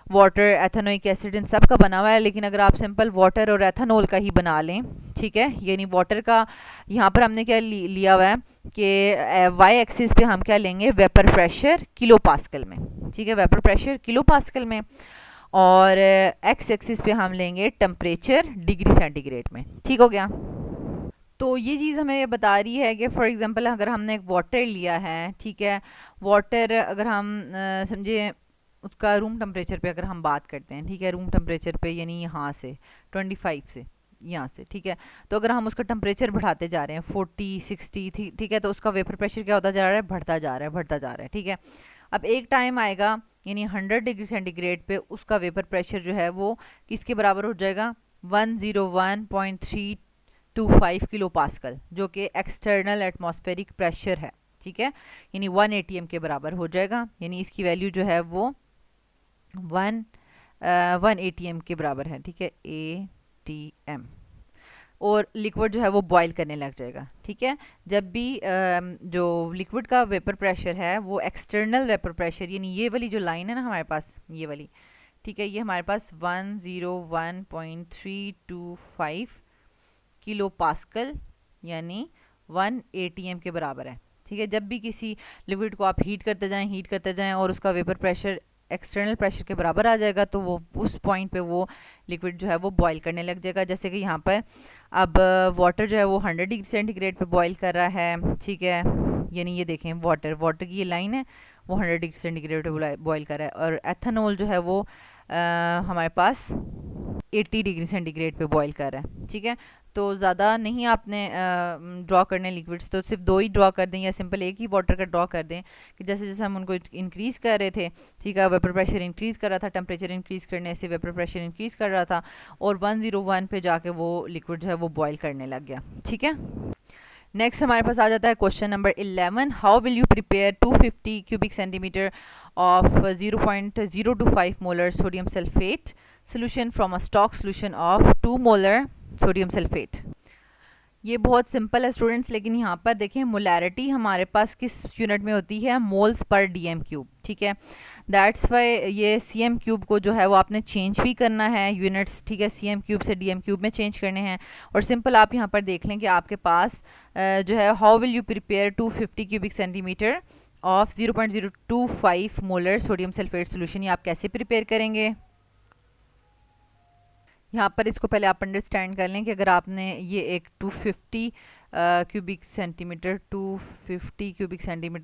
water, ethanoic acid, इन सब का बना हुआ है, लेकिन अगर आप सिंपल वाटर और एथेनॉल का ही बना लें, ठीक है, यानी वाटर का यहाँ पर हमने क्या लिया हुआ है कि वाई एक्सिस पे हम क्या लेंगे? वेपर प्रेशर किलो पास्कल में। ठीक है, वेपर प्रेशर किलो पास्कल में, और एक्स एक्सिस पे हम लेंगे टेम्परेचर डिग्री सेंटीग्रेड में। ठीक हो गया। तो ये चीज़ हमें ये बता रही है कि फॉर एग्जांपल अगर हमने एक वाटर लिया है, ठीक है, वाटर अगर हम समझे उसका रूम टेम्परेचर पे अगर हम बात करते हैं, ठीक है, रूम टेम्परेचर पे यानी यहाँ से 25 से यहाँ से, ठीक है, तो अगर हम उसका टेम्परेचर बढ़ाते जा रहे हैं 40 60, ठीक है, तो उसका वेपर प्रेशर क्या होता जा रहा है? बढ़ता जा रहा है, बढ़ता जा रहा है। ठीक है, अब एक टाइम आएगा यानी 100 डिग्री सेंटीग्रेड पे उसका वेपर प्रेशर जो है वो किसके बराबर हो जाएगा? 101.325 किलो पास्कल, जो कि एक्सटर्नल एटमॉस्फेरिक प्रेशर है। ठीक है, यानी 1 ATM के बराबर हो जाएगा, यानी इसकी वैल्यू जो है वो 1 ATM के बराबर है। ठीक है, ATM, और लिक्विड जो है वो बॉईल करने लग जाएगा। ठीक है, जब भी जो लिक्विड का वेपर प्रेशर है वो एक्सटर्नल वेपर प्रेशर, यानी ये वाली जो लाइन है ना हमारे पास, ये वाली, ठीक है, ये हमारे पास 101.325 किलो पास्कल यानी 1 ATM के बराबर है। ठीक है, जब भी किसी लिक्विड को आप हीट करते जाएं और उसका वेपर प्रेशर एक्सटर्नल प्रेशर के बराबर आ जाएगा तो वो उस पॉइंट पे वो लिक्विड जो है वो बॉईल करने लग जाएगा। जैसे कि यहाँ पर अब वाटर जो है वो 100 डिग्री सेंटीग्रेड पे बॉईल कर रहा है। ठीक है, यानी ये देखें वाटर की ये लाइन है, वो 100 डिग्री सेंटीग्रेड पे बॉईल कर रहा है, और एथेनॉल जो है वो हमारे पास 80 डिग्री सेंटीग्रेड पे बॉईल कर रहा है। ठीक है, तो ज़्यादा नहीं आपने ड्रॉ करने लिक्विड्स, तो सिर्फ 2 ही ड्रॉ कर दें, या सिंपल एक ही वाटर का ड्रॉ कर दें कि जैसे जैसे हम उनको इंक्रीज़ कर रहे थे, ठीक है, वेपर प्रेशर इंक्रीज़ कर रहा था, टेम्परेचर इंक्रीज़ करने से वेपर प्रेशर इंक्रीज़ कर रहा था, और 101 पे जाके वो लिक्विड जो है वो बॉयल करने लग गया। ठीक है, नेक्स्ट हमारे पास आ जाता है question number 11। How will you prepare 250 cubic centimetre of 0.025 molar sodium sulphate solution from a stock solution of 2 molar sodium sulphate. ये बहुत सिंपल है स्टूडेंट्स, लेकिन यहाँ पर देखें मोलैरिटी हमारे पास किस यूनिट में होती है? Moles per DM cube. ठीक है, दैट्स वाई ये सीएम क्यूब को जो है वो आपने चेंज भी करना है यूनिट्स। ठीक है, सीएम क्यूब से डीएम क्यूब में चेंज करने हैं। और सिंपल आप यहाँ पर देख लें कि आपके पास जो है how will you prepare 250 cubic centimetre of 0.025 molar sodium sulphate solution, ये आप कैसे प्रिपेयर करेंगे? यहाँ पर इसको पहले आप अंडरस्टैंड कर लें कि अगर आपने ये एक 250 क्यूबिक सेंटीमीटर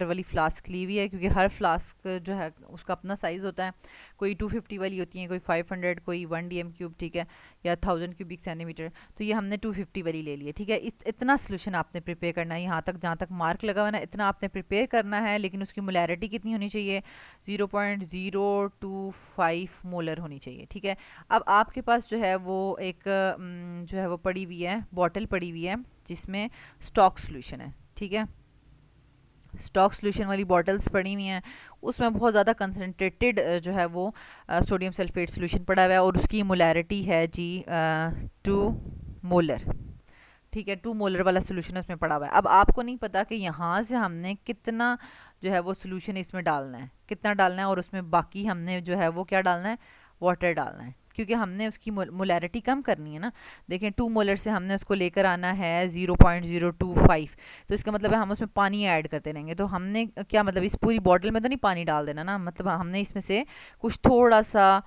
वाली फ्लास्क ली हुई है, क्योंकि हर फ्लास्क जो है उसका अपना साइज़ होता है, कोई 250 वाली होती है, कोई 500, कोई 1 DM क्यूब, ठीक है, या 1000 क्यूबिक सेंटीमीटर, तो ये हमने 250 वाली ले ली है। ठीक है, इतना सोल्यूशन आपने प्रिपेयर करना है, यहाँ तक जहाँ तक मार्क लगा हुआ ना इतना आपने प्रिपेयर करना है, लेकिन उसकी मोलैरिटी कितनी होनी चाहिए? 0.025 मोलर होनी चाहिए। ठीक है, अब आपके पास जो है वो एक जो है वो पड़ी हुई है, बॉटल पड़ी हुई है जिसमें स्टॉक सोल्यूशन है। ठीक है, स्टॉक सोल्यूशन वाली बॉटल्स पड़ी हुई हैं, उसमें बहुत ज़्यादा कंसनट्रेटेड जो है वो सोडियम सल्फेट सोल्यूशन पड़ा हुआ है, और उसकी मोलैरिटी है जी 2 मोलर। ठीक है, 2 मोलर वाला सोल्यूशन उसमें पड़ा हुआ है। अब आपको नहीं पता कि यहाँ से हमने कितना जो है वो सोल्यूशन इसमें डालना है, कितना डालना है, और उसमें बाकी हमने जो है वो क्या डालना है? वाटर डालना है, क्योंकि हमने उसकी मोलैरिटी कम करनी है ना। देखें 2 मोलर से हमने उसको लेकर आना है 0.025, तो इसका मतलब है हम उसमें पानी ऐड करते रहेंगे। तो हमने क्या मतलब इस पूरी बॉटल में तो नहीं पानी डाल देना ना, मतलब हमने इसमें से कुछ थोड़ा सा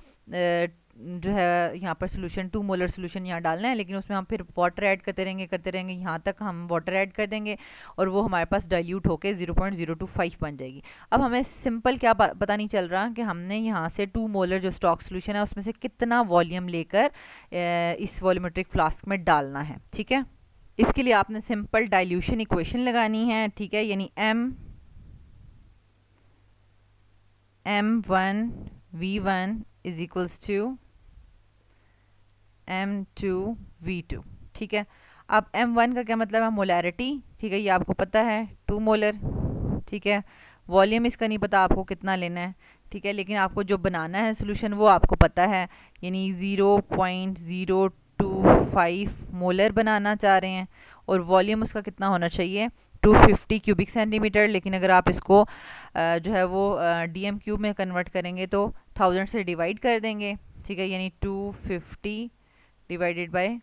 जो है यहाँ पर सोल्यूशन 2 मोलर सोल्यूशन यहाँ डालना है, लेकिन उसमें हम फिर वाटर ऐड करते रहेंगे यहाँ तक हम वाटर ऐड कर देंगे और वो हमारे पास डाइल्यूट होके 0.025 बन जाएगी। अब हमें सिंपल क्या पता नहीं चल रहा कि हमने यहाँ से 2 मोलर जो स्टॉक सोल्यूशन है उसमें से कितना वॉल्यूम लेकर इस वॉल्यूमेट्रिक फ्लास्क में डालना है। ठीक है, इसके लिए आपने सिंपल डाइल्यूशन इक्वेशन लगानी है। ठीक है, यानी M1 V1 is equals to M2 V2। ठीक है, अब M1 का क्या मतलब है, मोलैरिटी। ठीक है, ये आपको पता है 2 मोलर। ठीक है, वॉल्यूम इसका नहीं पता आपको कितना लेना है। ठीक है, लेकिन आपको जो बनाना है सोल्यूशन वो आपको पता है, यानी 0.025 मोलर बनाना चाह रहे हैं और वॉल्यूम उसका कितना होना चाहिए, 250 क्यूबिक सेंटीमीटर। लेकिन अगर आप इसको जो है वो DM क्यूब में कन्वर्ट करेंगे तो 1000 से डिवाइड कर देंगे। ठीक है, यानी 250 डिवाइडेड बाय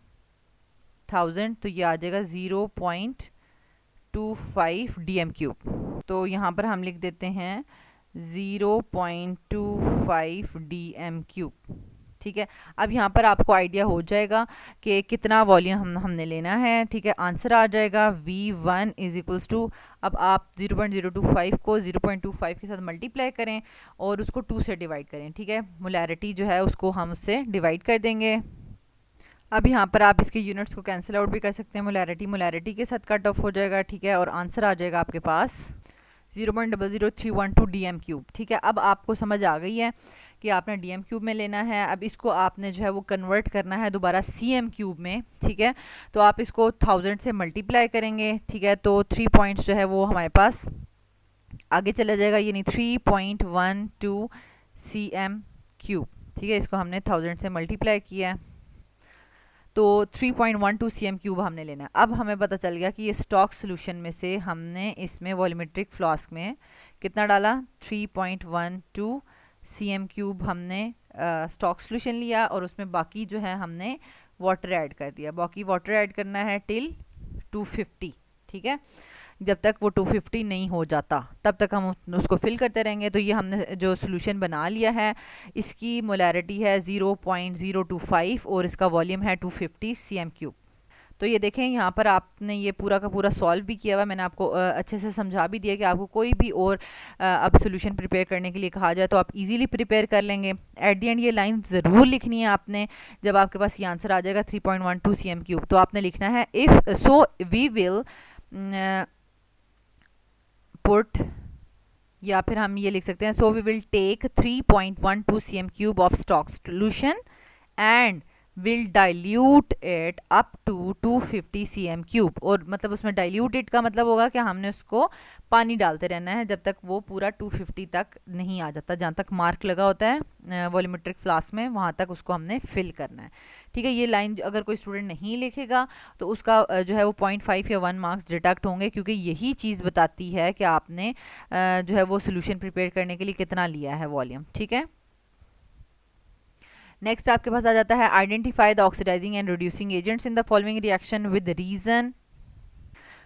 1000 तो ये आ जाएगा 0.25 DM क्यूब। तो यहाँ पर हम लिख देते हैं 0.25 DM क्यूब। ठीक है, अब यहाँ पर आपको आइडिया हो जाएगा कि कितना वॉल्यूम हमने लेना है। ठीक है, आंसर आ जाएगा V1 इज इक्वल्स टू, अब आप 0.025 को 0.25 के साथ मल्टीप्लाई करें और उसको 2 से डिवाइड करें। ठीक है, मोलैरिटी जो है उसको हम उससे डिवाइड कर देंगे। अब यहाँ पर आप इसके यूनिट्स को कैंसिल आउट भी कर सकते हैं, मोलैरिटी के साथ कट ऑफ हो जाएगा। ठीक है, और आंसर आ जाएगा आपके पास 0.00312 DM क्यूब। ठीक है, अब आपको समझ आ गई है कि आपने DM क्यूब में लेना है। अब इसको आपने जो है वो कन्वर्ट करना है दोबारा CM क्यूब में। ठीक है, तो आप इसको 1000 से मल्टीप्लाई करेंगे। ठीक है, तो 3 पॉइंट्स जो है वो हमारे पास आगे चला जाएगा, यानी 3.12 CM क्यूब। ठीक है, इसको हमने 1000 से मल्टीप्लाई किया है तो 3.12 CM क्यूब हमने लेना है। अब हमें पता चल गया कि ये स्टॉक सोल्यूशन में से हमने इसमें वॉल्यूमेट्रिक फ्लास्क में कितना डाला, 3.12 CM क्यूब हमने स्टॉक सोल्यूशन लिया और उसमें बाकी जो है हमने वाटर ऐड कर दिया। बाकी वाटर ऐड करना है टिल 250। ठीक है, जब तक वो 250 नहीं हो जाता तब तक हम उसको फिल करते रहेंगे। तो ये हमने जो सोल्यूशन बना लिया है, इसकी मोलैरिटी है 0.025 और इसका वॉल्यूम है 250 CM क्यूब। तो ये देखें यहाँ पर आपने ये पूरा का पूरा सॉल्व भी किया हुआ। मैंने आपको अच्छे से समझा भी दिया कि आपको कोई भी और अब सोल्यूशन प्रिपेयर करने के लिए कहा जाए तो आप इजीली प्रिपेयर कर लेंगे। एट द एंड ये लाइन ज़रूर लिखनी है आपने, जब आपके पास ये आंसर आ जाएगा 3.12 CM क्यूब, तो आपने लिखना है if so we will put, या फिर हम ये लिख सकते हैं so we will take 3.12 CM cube of stock solution and will dilute it up to 250 CM cube. और मतलब उसमें डाइल्यूट इट का मतलब होगा कि हमने उसको पानी डालते रहना है जब तक वो पूरा 250 तक नहीं आ जाता, जहाँ तक मार्क लगा होता है वॉल्यूमेट्रिक फ्लास्क में वहाँ तक उसको हमने फिल करना है। ठीक है, ये लाइन अगर कोई स्टूडेंट नहीं लिखेगा तो उसका जो है वो 0.5 या 1 मार्क्स डिडक्ट होंगे, क्योंकि यही चीज़ बताती है कि आपने जो है वो सोल्यूशन प्रिपेयर करने के लिए कितना लिया है वॉल्यूम। ठीक है, नेक्स्ट आपके पास आ जाता है identify the oxidising and reducing agents in the following reaction with reason.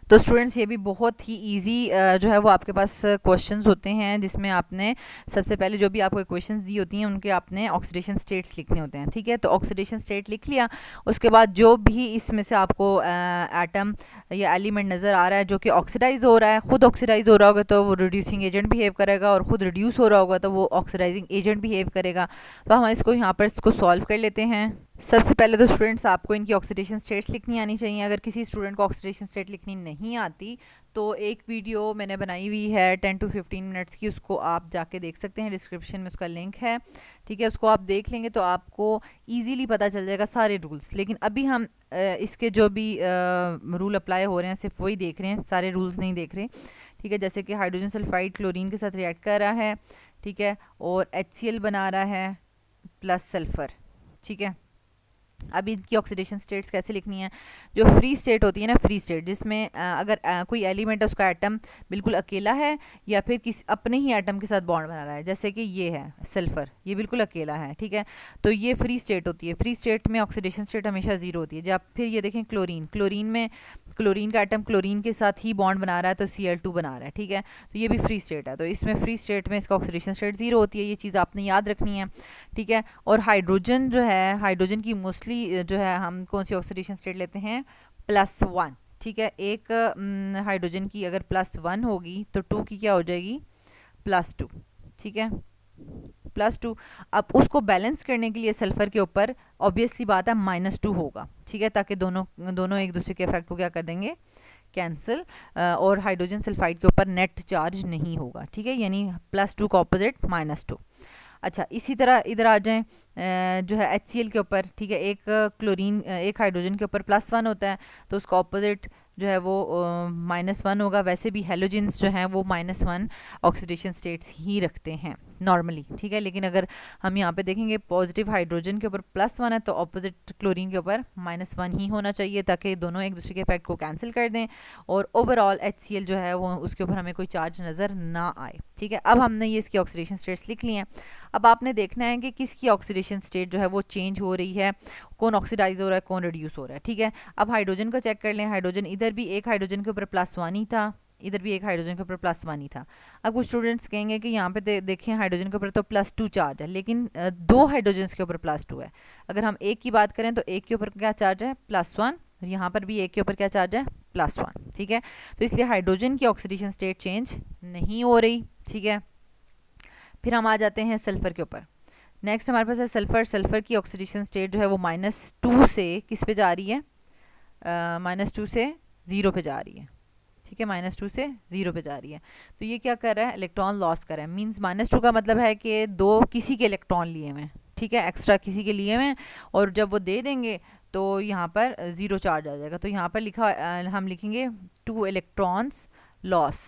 तो स्टूडेंट्स ये भी बहुत ही इजी जो है वो आपके पास क्वेश्चंस होते हैं, जिसमें आपने सबसे पहले जो भी आपको क्वेश्चंस दी होती हैं उनके आपने ऑक्सीडेशन स्टेट्स लिखने होते हैं। ठीक है, तो ऑक्सीडेशन स्टेट लिख लिया, उसके बाद जो भी इसमें से आपको एटम या एलिमेंट नज़र आ रहा है जो कि ऑक्सीडाइज हो रहा है, खुद ऑक्सीडाइज हो रहा होगा तो वो रिड्यूसिंग एजेंट बिहेव करेगा, और ख़ुद रिड्यूस हो रहा होगा तो वो ऑक्सीडाइजिंग एजेंट बिहेव करेगा। तो हम इसको यहाँ पर इसको सॉल्व कर लेते हैं। सबसे पहले तो स्टूडेंट्स आपको इनकी ऑक्सीडेशन स्टेट्स लिखनी आनी चाहिए। अगर किसी स्टूडेंट को ऑक्सीडेशन स्टेट लिखनी नहीं आती तो एक वीडियो मैंने बनाई हुई है 10 to 15 मिनट्स की, उसको आप जाके देख सकते हैं, डिस्क्रिप्शन में उसका लिंक है। ठीक है, उसको आप देख लेंगे तो आपको ईजीली पता चल जाएगा सारे रूल्स। लेकिन अभी हम इसके जो भी रूल अप्लाई हो रहे हैं सिर्फ वही देख रहे हैं, सारे रूल्स नहीं देख रहे। ठीक है, जैसे कि हाइड्रोजन सल्फाइड क्लोरीन के साथ रिएक्ट कर रहा है, ठीक है, और HCl बना रहा है प्लस सल्फ़र। ठीक है, अब इनकी ऑक्सीडेशन स्टेट्स कैसे लिखनी है। जो फ्री स्टेट होती है ना, फ्री स्टेट जिसमें अगर कोई एलिमेंट है उसका एटम बिल्कुल अकेला है या फिर किसी अपने ही एटम के साथ बॉन्ड बना रहा है, जैसे कि ये है सल्फर, ये बिल्कुल अकेला है। ठीक है, तो ये फ्री स्टेट होती है। फ्री स्टेट में ऑक्सीडेशन स्टेट हमेशा 0 होती है। जब फिर ये देखें क्लोरीन, क्लोरीन में क्लोरीन का एटम क्लोरीन के साथ ही बॉन्ड बना रहा है तो Cl2 बना रहा है, ठीक है। तो ये भी फ्री स्टेट है, तो इसमें फ्री स्टेट में इसका ऑक्सीडेशन स्टेट 0 होती है, ये चीज़ आपने याद रखनी है, ठीक है। और हाइड्रोजन जो है, हाइड्रोजन की मोस्टली जो है हम कौन सी ऑक्सीडेशन स्टेट लेते हैं, +1, ठीक है। एक हाइड्रोजन की अगर +1 होगी तो 2 की क्या हो जाएगी, +2, ठीक है, +2। अब उसको बैलेंस करने के लिए सल्फर के ऊपर ऑब्वियसली बात है -2 होगा, ठीक है, ताकि दोनों एक दूसरे के इफेक्ट को क्या कर देंगे, कैंसिल, और हाइड्रोजन सल्फाइड के ऊपर नेट चार्ज नहीं होगा, ठीक है, यानी +2 का ऑपोजिट -2। अच्छा, इसी तरह इधर आ जाएं, जो है HCl के ऊपर, ठीक है, एक हाइड्रोजन के ऊपर +1 होता है तो उसका ऑपोजिट जो है वो -1 होगा। वैसे भी हेलोजेंस जो हैं वो -1 ऑक्सीडेशन स्टेट्स ही रखते हैं नॉर्मली, ठीक है। लेकिन अगर हम यहाँ पे देखेंगे पॉजिटिव हाइड्रोजन के ऊपर +1 है तो ऑपोजिट क्लोरीन के ऊपर -1 ही होना चाहिए, ताकि दोनों एक दूसरे के इफेक्ट को कैंसिल कर दें और ओवरऑल HCl जो है वो उसके ऊपर हमें कोई चार्ज नज़र ना आए, ठीक है। अब हमने ये इसकी ऑक्सीडेशन स्टेट्स लिख ली हैं। अब आपने देखना है कि किसकी ऑक्सीडेशन स्टेट जो है वो चेंज हो रही है, कौन ऑक्सीडाइज हो रहा है, कौन रिड्यूस हो रहा है, ठीक है। अब हाइड्रोजन को चेक कर लें, हाइड्रोजन इधर भी एक हाइड्रोजन के ऊपर +1 ही था, इधर भी एक हाइड्रोजन के ऊपर +1 ही था। अब कुछ स्टूडेंट्स कहेंगे कि यहाँ पे देखें हाइड्रोजन के ऊपर तो +2 चार्ज है, लेकिन दो हाइड्रोजन के ऊपर +2 है। अगर हम एक की बात करें तो एक के ऊपर क्या चार्ज है, +1, और यहाँ पर भी एक के ऊपर क्या चार्ज है, +1, ठीक है। तो इसलिए हाइड्रोजन की ऑक्सीडेशन स्टेट चेंज नहीं हो रही, ठीक है। फिर हम आ जाते हैं सल्फर के ऊपर। नेक्स्ट हमारे पास है सल्फर। सल्फर की ऑक्सीडेशन स्टेट जो है वो -2 से किस पे जा रही है, -2 से 0 पे जा रही है, ठीक है, -2 से 0 पे जा रही है। तो ये क्या कर रहा है, इलेक्ट्रॉन लॉस कर रहा है। मींस -2 का मतलब है कि किसी के इलेक्ट्रॉन लिए हुए हैं, ठीक है, एक्स्ट्रा किसी के लिए हुए हैं, और जब वो दे देंगे तो यहाँ पर 0 चार्ज आ जाएगा। तो यहाँ पर हम लिखेंगे 2 इलेक्ट्रॉन्स लॉस,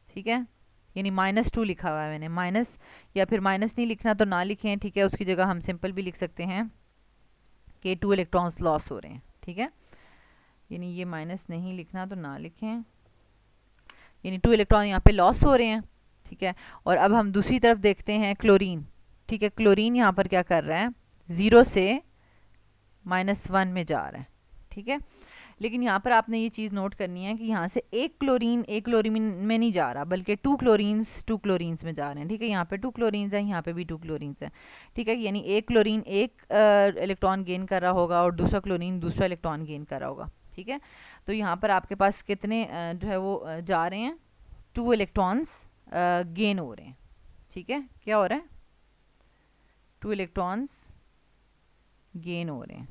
ठीक है, यानी -2 लिखा हुआ है मैंने, माइनस, या फिर माइनस नहीं लिखना तो ना लिखें, ठीक है, उसकी जगह हम सिंपल भी लिख सकते हैं कि 2 इलेक्ट्रॉन्स लॉस हो रहे हैं, ठीक है, यानी ये माइनस नहीं लिखना तो ना लिखें, यानी 2 इलेक्ट्रॉन यहाँ पे लॉस हो रहे हैं, ठीक है। और अब हम दूसरी तरफ देखते हैं क्लोरीन, ठीक है। क्लोरीन यहाँ पर क्या कर रहा है, 0 से -1 में जा रहा है, ठीक है। लेकिन यहाँ पर आपने ये चीज़ नोट करनी है कि यहाँ से एक क्लोरीन में नहीं जा रहा, बल्कि 2 क्लोरीन्स में जा रहे हैं, ठीक है। यहाँ पे 2 क्लोरीन्स हैं, यहाँ पे भी 2 क्लोरीन्स हैं, ठीक है। यानी एक क्लोरीन एक इलेक्ट्रॉन गेन कर रहा होगा और दूसरा क्लोरीन दूसरा इलेक्ट्रॉन गेन कर रहा होगा, ठीक है। तो यहाँ पर आपके पास कितने जो है वो जा रहे हैं, 2 इलेक्ट्रॉन्स गेन हो रहे हैं, ठीक है। क्या हो रहा है, 2 इलेक्ट्रॉन्स गेन हो रहे हैं,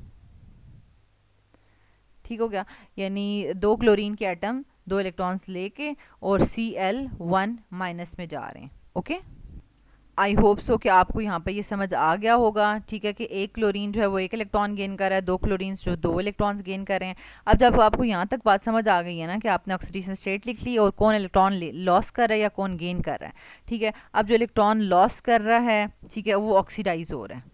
ठीक हो गया। यानी 2 क्लोरीन के एटम 2 इलेक्ट्रॉन्स लेके और Cl1 माइनस में जा रहे हैं, ओके। आई होप सो कि आपको यहाँ पे ये समझ आ गया होगा, ठीक है, कि एक क्लोरीन जो है वो एक इलेक्ट्रॉन गेन कर रहा है, 2 क्लोरीन्स जो 2 इलेक्ट्रॉन्स गेन कर रहे हैं। अब जब आपको यहाँ तक बात समझ आ गई है ना कि आपने ऑक्सीडेशन स्टेट लिख ली और कौन इलेक्ट्रॉन लॉस कर रहा है या कौन गेन कर रहा है, ठीक है। अब जो इलेक्ट्रॉन लॉस कर रहा है, ठीक है, वो ऑक्सीडाइज हो रहा है,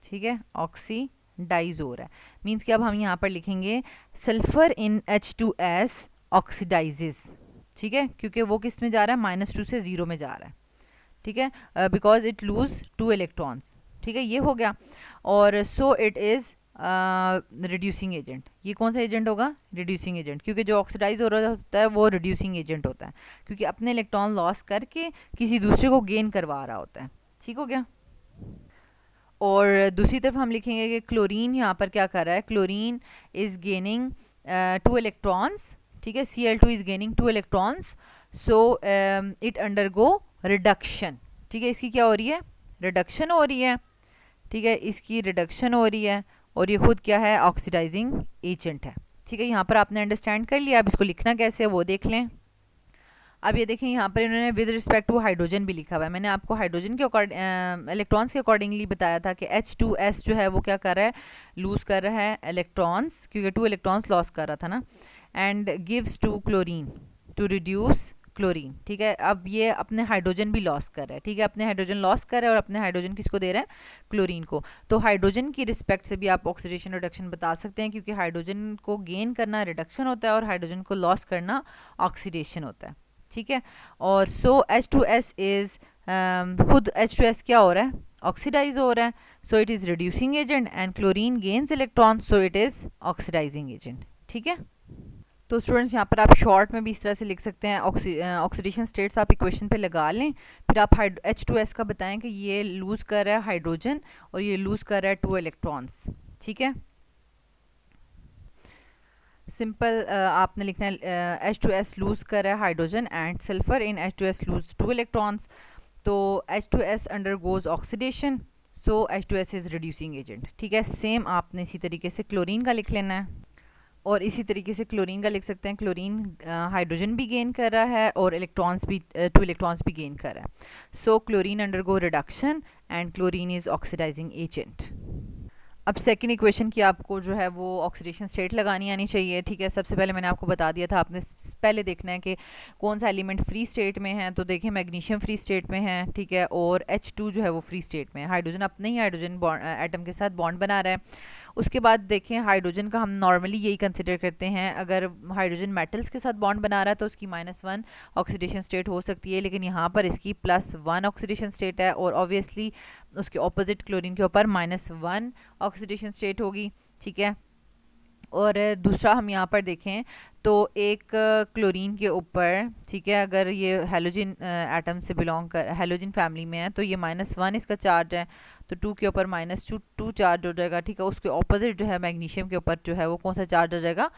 ठीक है, ऑक्सीडाइज हो रहा है। मीन्स कि अब हम यहाँ पर लिखेंगे सल्फर इन H2S ऑक्सीडाइजेस, ठीक है, क्योंकि वो किस में जा रहा है, -2 से 0 में जा रहा है, ठीक है, बिकॉज इट लूज 2 इलेक्ट्रॉन्स, ठीक है, ये हो गया। और सो इट इज़ रिड्यूसिंग एजेंट। ये कौन सा एजेंट होगा, रिड्यूसिंग एजेंट, क्योंकि जो ऑक्सीडाइज हो रहा होता है वो रिड्यूसिंग एजेंट होता है, क्योंकि अपने इलेक्ट्रॉन लॉस करके किसी दूसरे को गेन करवा रहा होता है, ठीक हो गया। और दूसरी तरफ हम लिखेंगे कि क्लोरीन यहाँ पर क्या कर रहा है, क्लोरीन इज़ गेनिंग 2 इलेक्ट्रॉन्स, ठीक है, Cl2 is gaining 2 electrons, so it undergo reduction, ठीक है, इसकी क्या हो रही है, रिडक्शन हो रही है, ठीक है, इसकी रिडक्शन हो रही है, और ये खुद क्या है, ऑक्सीडाइजिंग एजेंट है, ठीक है। यहाँ पर आपने अंडरस्टैंड कर लिया, अब इसको लिखना कैसे है वो देख लें। अब ये देखें यहाँ पर इन्होंने विद रिस्पेक्ट टू हाइड्रोजन भी लिखा हुआ है। मैंने आपको हाइड्रोजन के इलेक्ट्रॉन्स के अकॉर्डिंगली बताया था कि H2S जो है वो क्या कर रहा है, लूज़ कर रहा है इलेक्ट्रॉन्स, क्योंकि 2 इलेक्ट्रॉन्स लॉस कर रहा था ना, and gives to chlorine to reduce chlorine, ठीक है। अब ये अपने हाइड्रोजन भी लॉस कर रहा है, ठीक है, अपने हाइड्रोजन लॉस कर रहा है और अपने हाइड्रोजन किसको दे रहा है, क्लोरीन को। तो हाइड्रोजन की रिस्पेक्ट से भी आप ऑक्सीडेशन रिडक्शन बता सकते हैं, क्योंकि हाइड्रोजन को गेन करना रिडक्शन होता है और हाइड्रोजन को लॉस करना ऑक्सीडेशन होता है, ठीक है। और सो H2S इज़ खुद H2S क्या हो रहा है, ऑक्सीडाइज हो रहा है, so it is reducing agent, and chlorine gains electron, so it is oxidising agent, ठीक है। तो स्टूडेंट्स यहाँ पर आप शॉर्ट में भी इस तरह से लिख सकते हैं, ऑक्सीडेशन स्टेट्स आप इक्वेशन पे लगा लें, फिर आप H2S का बताएं कि ये लूज़ कर रहा है हाइड्रोजन और ये लूज़ कर रहा है 2 इलेक्ट्रॉन्स। ठीक है, सिंपल आपने लिखना है H2S लूज़ कर रहा है hydrogen and sulphur in H2S lose 2 electrons, तो H2S undergoes oxidation, so H2S is reducing agent. ठीक है, सेम आपने इसी तरीके से क्लोरीन का लिख लेना है और इसी तरीके से क्लोरीन का लिख सकते हैं। क्लोरीन हाइड्रोजन भी गेन कर रहा है और इलेक्ट्रॉन्स भी 2 इलेक्ट्रॉन्स भी गेन कर रहा है, so chlorine undergo reduction and chlorine is oxidising agent. अब सेकंड इक्वेशन की आपको जो है वो ऑक्सीडेशन स्टेट लगानी आनी चाहिए। ठीक है, सबसे पहले मैंने आपको बता दिया था, आपने पहले देखना है कि कौन सा एलिमेंट फ्री स्टेट में है, तो देखें मैग्नीशियम फ्री स्टेट में है। ठीक है, और H2 जो है वो फ्री स्टेट में है, हाइड्रोजन अपने ही हाइड्रोजन एटम के साथ बॉन्ड बना रहा है। उसके बाद देखें हाइड्रोजन का हम नॉर्मली यही कंसिडर करते हैं, अगर हाइड्रोजन मेटल्स के साथ बॉन्ड बना रहा है तो उसकी -1 ऑक्सीडेशन स्टेट हो सकती है, लेकिन यहाँ पर इसकी +1 ऑक्सीडेशन स्टेट है और ऑब्वियसली उसके ऑपोजिट क्लोरीन के ऊपर -1 ऑक्सीडेशन स्टेट होगी। ठीक है, और दूसरा हम यहाँ पर देखें तो एक क्लोरीन के ऊपर, ठीक है, अगर ये हैलोजन एटम से बिलोंग कर हैलोजन फैमिली में है तो ये -1 इसका चार्ज है, तो 2 के ऊपर -2 चार्ज हो जाएगा। ठीक है, उसके ऑपोजिट जो है मैग्नीशियम के ऊपर जो है वो कौन सा चार्ज हो जाएगा,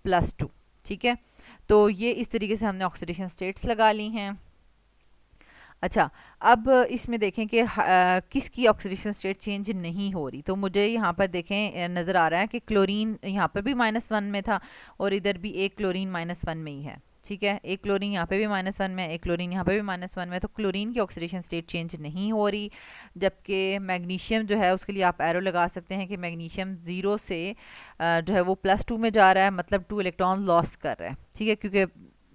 +2। ठीक है, तो ये इस तरीके से हमने ऑक्सीडेशन स्टेट्स लगा ली हैं। अच्छा, अब इसमें देखें कि किसकी ऑक्सीडेशन स्टेट चेंज नहीं हो रही, तो मुझे यहाँ पर देखें नज़र आ रहा है कि क्लोरीन यहाँ पर भी -1 में था और इधर भी एक क्लोरीन -1 में ही है। ठीक है, एक क्लोरीन यहाँ पे भी -1 में, एक क्लोरीन यहाँ पे भी -1 में, तो क्लोरीन की ऑक्सीडेशन स्टेट चेंज नहीं हो रही। जबकि मैग्नीशियम जो है उसके लिए आप एरो लगा सकते हैं कि मैग्नीशियम 0 से जो है वो +2 में जा रहा है, मतलब 2 इलेक्ट्रॉन लॉस कर रहा है। ठीक है, क्योंकि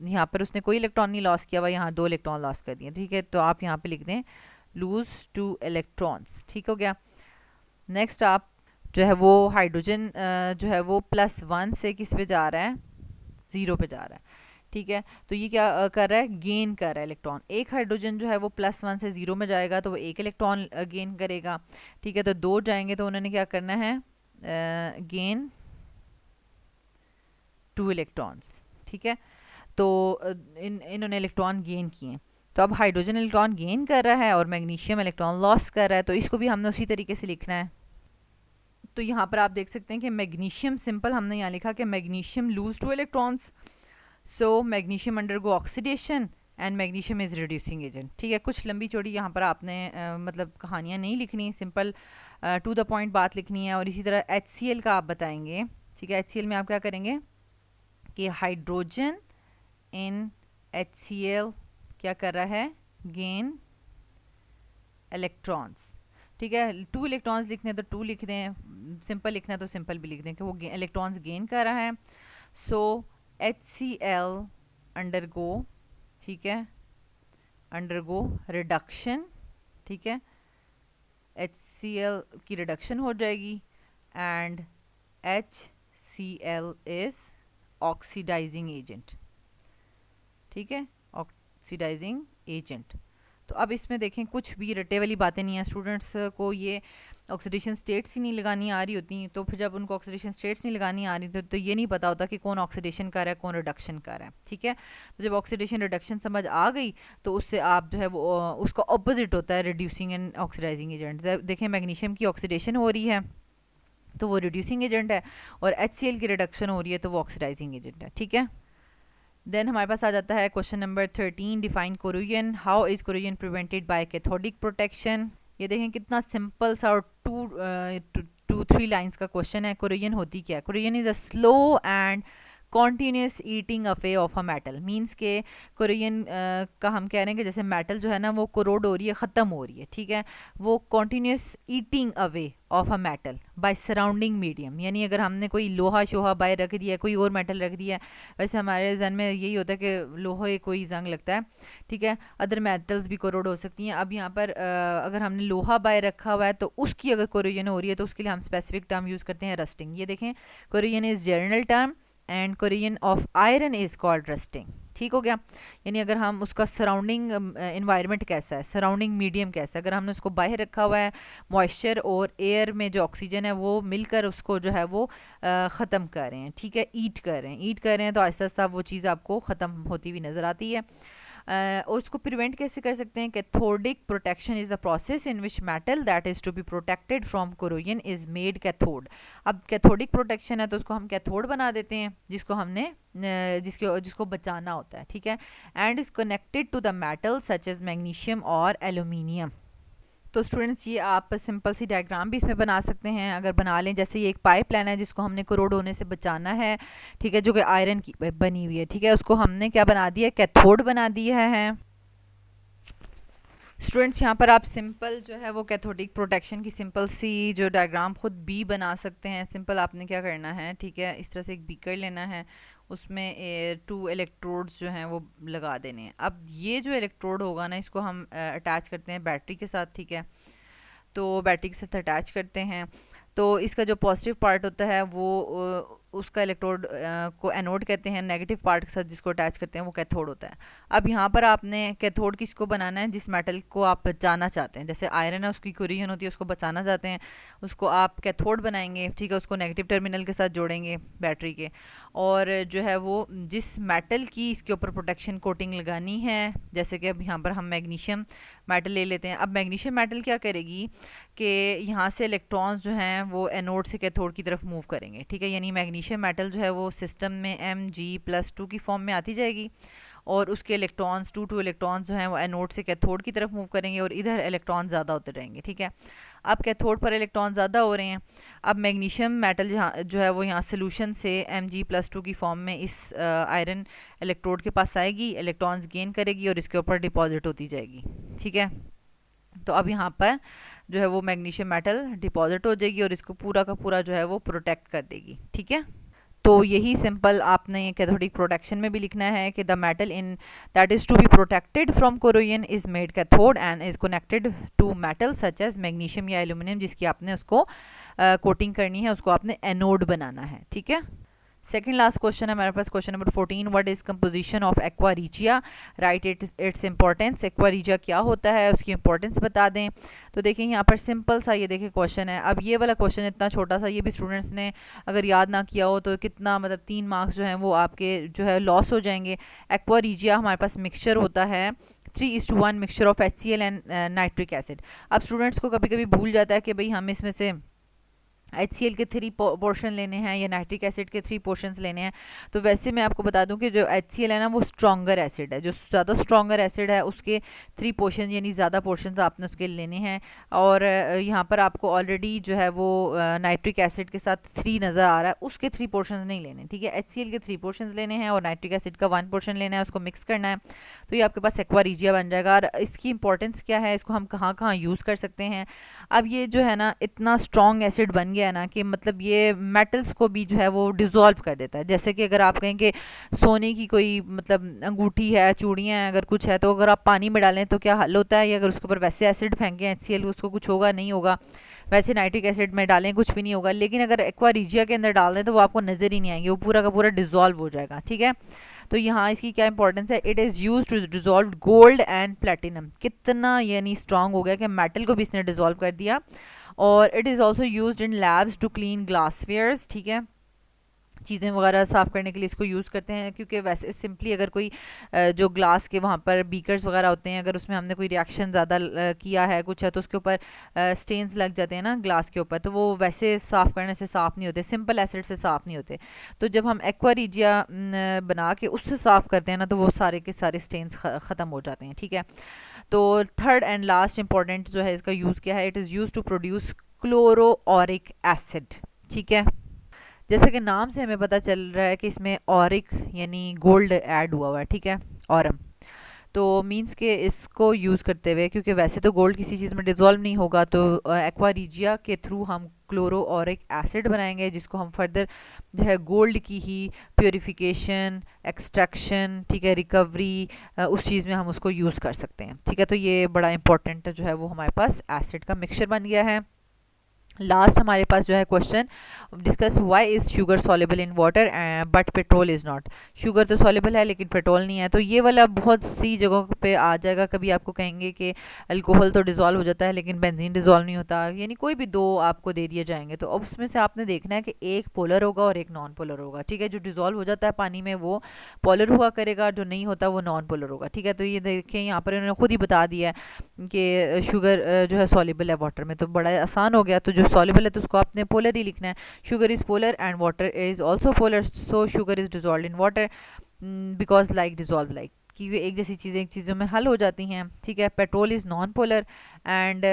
यहाँ पर उसने कोई इलेक्ट्रॉन नहीं लॉस किया हुआ, यहाँ 2 इलेक्ट्रॉन लॉस कर दिए। ठीक है, तो आप यहाँ पे लिख दें लूज 2 इलेक्ट्रॉन्स। ठीक हो गया। नेक्स्ट आप जो है वो हाइड्रोजन जो है वो +1 से किस पे जा रहा है, 0 पे जा रहा है। ठीक है, तो ये क्या कर रहा है, गेन कर रहा है इलेक्ट्रॉन। एक हाइड्रोजन जो है वो +1 से 0 में जाएगा तो वो 1 इलेक्ट्रॉन गेन करेगा। ठीक है, तो 2 जाएंगे तो उन्होंने क्या करना है, गेन 2 इलेक्ट्रॉन्स। ठीक है, तो इन्होंने इलेक्ट्रॉन गेन किए, तो अब हाइड्रोजन इलेक्ट्रॉन गेन कर रहा है और मैग्नीशियम इलेक्ट्रॉन लॉस कर रहा है, तो इसको भी हमने उसी तरीके से लिखना है। तो यहाँ पर आप देख सकते हैं कि मैग्नीशियम, सिंपल हमने यहाँ लिखा कि magnesium lose 2 electrons, so magnesium undergo oxidation and magnesium is reducing agent. ठीक है, कुछ लंबी चौड़ी यहाँ पर आपने मतलब कहानियाँ नहीं लिखनी, सिंपल टू द पॉइंट बात लिखनी है। और इसी तरह HCl का आप बताएंगे। ठीक है, HCl में आप क्या करेंगे कि हाइड्रोजन इन HCl क्या कर रहा है, गेन इलेक्ट्रॉन्स। ठीक है, 2 इलेक्ट्रॉन्स लिखने तो 2 लिख दें, सिंपल लिखना तो सिंपल भी लिख दें कि वो इलेक्ट्रॉन्स गेन कर रहा है। सो HCl अंडरगो, ठीक है, अंडरगो रिडक्शन। ठीक है, HCl की रिडक्शन हो जाएगी and HCl is oxidising agent. ठीक है, ऑक्सीडाइजिंग एजेंट। तो अब इसमें देखें कुछ भी रटे वाली बातें नहीं है, स्टूडेंट्स को ये ऑक्सीडेशन स्टेट्स ही नहीं लगानी आ रही होती, तो फिर जब उनको ऑक्सीडेशन स्टेट्स नहीं लगानी आ रही तो ये नहीं पता होता कि कौन ऑक्सीडेशन कर रहा है कौन रिडक्शन कर रहा है। ठीक है, तो जब ऑक्सीडेशन रिडक्शन समझ आ गई तो उससे आप जो है वो उसका ऑपोजिट होता है रिड्यूसिंग एंड ऑक्सीडाइजिंग एजेंट। देखें मैग्नीशियम की ऑक्सीडेशन हो रही है तो वो रिड्यूसिंग एजेंट है, और HCl की रिडक्शन हो रही है तो वो ऑक्सीडाइजिंग एजेंट है। ठीक है, देन हमारे पास आ जाता है question number 13, define corrosion, how is corrosion prevented by cathodic protection. ये देखें कितना सिंपल सा और 2-3 लाइंस का क्वेश्चन है। कोरोजन होती क्या है, corrosion is a slow and continuous eating away of a metal, means के कोरोजन का हम कह रहे हैं कि जैसे मेटल जो है ना वो कोरोड हो रही है, ख़त्म हो रही है। ठीक है, वो continuous eating away of a metal by surrounding medium, यानी अगर हमने कोई लोहा शोहा बाय रख दिया है, कोई और मेटल रख दिया है, वैसे हमारे जहन में यही होता है कि लोहे कोई जंग लगता है। ठीक है, अदर मेटल्स भी कोरोड हो सकती हैं। अब यहाँ पर अगर हमने लोहा बाय रखा हुआ है तो उसकी अगर कोरोजन हो रही है तो उसके लिए हम स्पेसिफिक टर्म यूज़ करते हैं, रस्टिंग। ये देखें corrosion is general term and corrosion of iron is called rusting. ठीक हो गया। यानी अगर हम उसका सराउंडिंग इन्वायरमेंट कैसा है, सराउंडिंग मीडियम कैसा है, अगर हमने उसको बाहर रखा हुआ है, मॉइस्चर और एयर में जो ऑक्सीजन है वो मिलकर उसको जो है वो ख़त्म कर रहे हैं, ठीक है, ईट कर रहे हैं, तो आहिस्ता आहिस्ता वो चीज़ आपको ख़त्म होती हुई नज़र आती है। और उसको प्रिवेंट कैसे कर सकते हैं? Cathodic protection is the process in which metal that is to be protected from corrosion is made cathode. अब कैथोडिक प्रोटेक्शन है तो उसको हम कैथोड बना देते हैं, जिसको हमने जिसको बचाना होता है, ठीक है, and is connected to the metal such as magnesium और एल्यूमिनियम। तो स्टूडेंट्स ये आप सिंपल सी डायग्राम भी इसमें बना सकते हैं अगर बना लें। जैसे ये एक पाइप लाइन है जिसको हमने कोरोड होने से बचाना है, ठीक है, जो कि आयरन की बनी हुई है, ठीक है, उसको हमने क्या बना दिया है? कैथोड बना दिया है। स्टूडेंट्स यहाँ पर आप सिंपल जो है वो कैथोडिक प्रोटेक्शन की सिंपल सी जो डायग्राम खुद भी बना सकते हैं। सिंपल आपने क्या करना है, ठीक है, इस तरह से एक बीकर लेना है, उसमें 2 इलेक्ट्रोड्स जो हैं वो लगा देने हैं। अब ये जो इलेक्ट्रोड होगा ना, इसको हम अटैच करते हैं बैटरी के साथ, ठीक है, तो बैटरी के साथ अटैच करते हैं। तो इसका जो पॉजिटिव पार्ट होता है वो उसका इलेक्ट्रोड को एनोड कहते हैं, नेगेटिव पार्ट के साथ जिसको अटैच करते हैं वो कैथोड होता है। अब यहाँ पर आपने कैथोड किसको बनाना है? जिस मेटल को आप बचाना चाहते हैं। जैसे आयरन है, उसकी कोरिजन होती है, उसको बचाना चाहते हैं, उसको आप कैथोड बनाएंगे, ठीक है, उसको नेगेटिव टर्मिनल के साथ जोड़ेंगे बैटरी के, और जो है वो जिस मेटल की इसके ऊपर प्रोटेक्शन कोटिंग लगानी है, जैसे कि अब यहाँ पर हम मैग्नीशियम मेटल ले लेते हैं। अब मैग्नीशियम मेटल क्या करेगी कि यहाँ से इलेक्ट्रॉन्स जो हैं वो एनोड से कैथोड की तरफ मूव करेंगे, ठीक है, यानी मैग्नीशियम मेटल जो है वो सिस्टम में Mg+2 की फॉर्म में आती जाएगी, और उसके इलेक्ट्रॉन्स 2 इलेक्ट्रॉन्स जो हैं वो एनोड से कैथोड की तरफ मूव करेंगे, और इधर इलेक्ट्रॉन ज़्यादा होते रहेंगे, ठीक है। अब कैथोड पर इलेक्ट्रॉन ज़्यादा हो रहे हैं। अब मैग्नीशियम मेटल जहाँ जो है वो यहाँ सोल्यूशन से Mg+2 की फॉर्म में इस आयरन इलेक्ट्रोड के पास आएगी, इलेक्ट्रॉन्स गेन करेगी और इसके ऊपर डिपॉजिट होती जाएगी, ठीक है। तो अब यहाँ पर जो है वो मैग्नीशियम मेटल डिपॉजिट हो जाएगी और इसको पूरा का पूरा जो है वो प्रोटेक्ट कर देगी, ठीक है। तो यही सिंपल आपने कैथोडिक प्रोटेक्शन में भी लिखना है कि the metal in that is to be protected from corrosion is made cathode and is connected to metal such as magnesium या एल्यूमिनियम, जिसकी आपने उसको कोटिंग करनी है, उसको आपने एनोड बनाना है, ठीक है। सेकेंड लास्ट क्वेश्चन है हमारे पास, question number 14, what is composition of aqua regia, write its importance. Aqua regia क्या होता है, उसकी इंपॉर्टेंस बता दें। तो देखें यहाँ पर सिंपल सा ये देखिए क्वेश्चन है। अब ये वाला क्वेश्चन इतना छोटा सा, ये भी स्टूडेंट्स ने अगर याद ना किया हो तो कितना मतलब 3 मार्क्स जो हैं वो आपके जो है लॉस हो जाएंगे। एक्वारिजिया हमारे पास मिक्सचर होता है 3:1 mixture of HCl and nitric acid. अब स्टूडेंट्स को कभी कभी भूल जाता है कि भाई हम इसमें से HCl के 3 पोर्शन लेने हैं या नाइट्रिक एसिड के 3 पोर्शंस लेने हैं। तो वैसे मैं आपको बता दूं कि जो HCl है ना वो स्ट्रॉन्गर एसिड है, जो ज़्यादा स्ट्रॉन्गर एसिड है उसके 3 पोर्शन यानी ज़्यादा पोर्शंस आपने उसके लेने हैं। और यहाँ पर आपको ऑलरेडी जो है वो नाइट्रिक एसिड के साथ 3 नज़र आ रहा है, उसके 3 पोर्शन नहीं लेने, ठीक है। HCl के 3 पोर्शन लेने हैं और नाइट्रिक एसिड का 1 पोर्शन लेना है, उसको मिक्स करना है, तो ये आपके पास एक्वारिजिया बन जाएगा। और इसकी इंपॉर्टेंस क्या है, इसको हम कहाँ कहाँ यूज़ कर सकते हैं। अब ये जो है ना इतना स्ट्रॉन्ग एसिड बन गया है ना कि मतलब ये मेटल्स को भी जो है वो डिज़ोल्व कर देता है। जैसे कि अगर आप कहें कि सोने की कोई मतलब अंगूठी है, चूड़ियाँ हैं, अगर कुछ है, तो अगर आप पानी में डालें तो क्या हल होता है, या अगर उसके ऊपर वैसे एसिड फेंकें HCl, उसको कुछ होगा नहीं होगा, वैसे नाइट्रिक एसिड में डालें कुछ भी नहीं होगा। लेकिन अगर एक्वारिजिया के अंदर डाल दें तो वो आपको नज़र ही नहीं आएंगे, वो पूरा का पूरा डिज़ोल्व हो जाएगा, ठीक है। तो यहाँ इसकी क्या इंपॉर्टेंस है, it is use to dissolve gold and platinum. कितना यानी स्ट्रॉन्ग हो गया कि मेटल को भी इसने डिज़ोल्व कर दिया। और it is also use in labs to clean glasswares, ठीक है, चीज़ें वगैरह साफ़ करने के लिए इसको यूज़ करते हैं। क्योंकि वैसे सिंपली अगर कोई जो ग्लास के वहाँ पर बीकर्स वगैरह होते हैं, अगर उसमें हमने कोई रिएक्शन ज़्यादा किया है कुछ है तो उसके ऊपर स्टेन्स लग जाते हैं ना ग्लास के ऊपर, तो वो वैसे साफ़ करने से साफ़ नहीं होते, सिंपल एसिड से साफ़ नहीं होते। तो जब हम एक्वारिजिया बना के उससे साफ़ करते हैं ना तो वो सारे के सारे स्टेन्स ख़त्म हो जाते हैं, ठीक है। तो थर्ड एंड लास्ट इंपॉर्टेंट जो है इसका यूज़ क्या है, it is use to produce chloroauric acid, ठीक है। जैसे कि नाम से हमें पता चल रहा है कि इसमें ऑरिक यानी गोल्ड ऐड हुआ है, ठीक है, ऑरम, तो मींस के इसको यूज़ करते हुए, क्योंकि वैसे तो गोल्ड किसी चीज़ में डिज़ोल्व नहीं होगा, तो एक्वारिजिया के थ्रू हम क्लोरोऑरिक एसिड बनाएंगे, जिसको हम फर्दर जो है गोल्ड की ही प्योरीफिकेशन, एक्सट्रैक्शन, ठीक है, रिकवरी, उस चीज़ में हम उसको यूज़ कर सकते हैं, ठीक है। तो ये बड़ा इंपॉर्टेंट जो है वो हमारे पास एसिड का मिक्सचर बन गया है। लास्ट हमारे पास जो है question discuss why is sugar soluble in water but petrol is not. Sugar तो सॉल्युबल है लेकिन पेट्रोल नहीं है। तो ये वाला बहुत सी जगहों पे आ जाएगा। कभी आपको कहेंगे कि अल्कोहल तो डिज़ोल्व हो जाता है लेकिन बेंजीन डिज़ोल्व नहीं होता, यानी कोई भी दो आपको दे दिए जाएंगे तो अब उसमें से आपने देखना है कि एक पोलर होगा और एक नॉन पोलर होगा। ठीक है, जो डिज़ोल्व हो जाता है पानी में वो पोलर हुआ करेगा, जो नहीं होता वो नॉन पोलर होगा। ठीक है, तो ये देखें यहाँ पर इन्होंने खुद ही बता दिया है कि शुगर जो है सॉल्युबल है वाटर में, तो बड़ा आसान हो गया। तो जो सॉल्युबल है तो उसको आपने पोलर ही लिखना है। Sugar is polar and water is also polar, so sugar is dissolve in water because like dissolve like, कि एक जैसी चीज़ें एक चीज़ों में हल हो जाती हैं। ठीक है, petrol is non polar and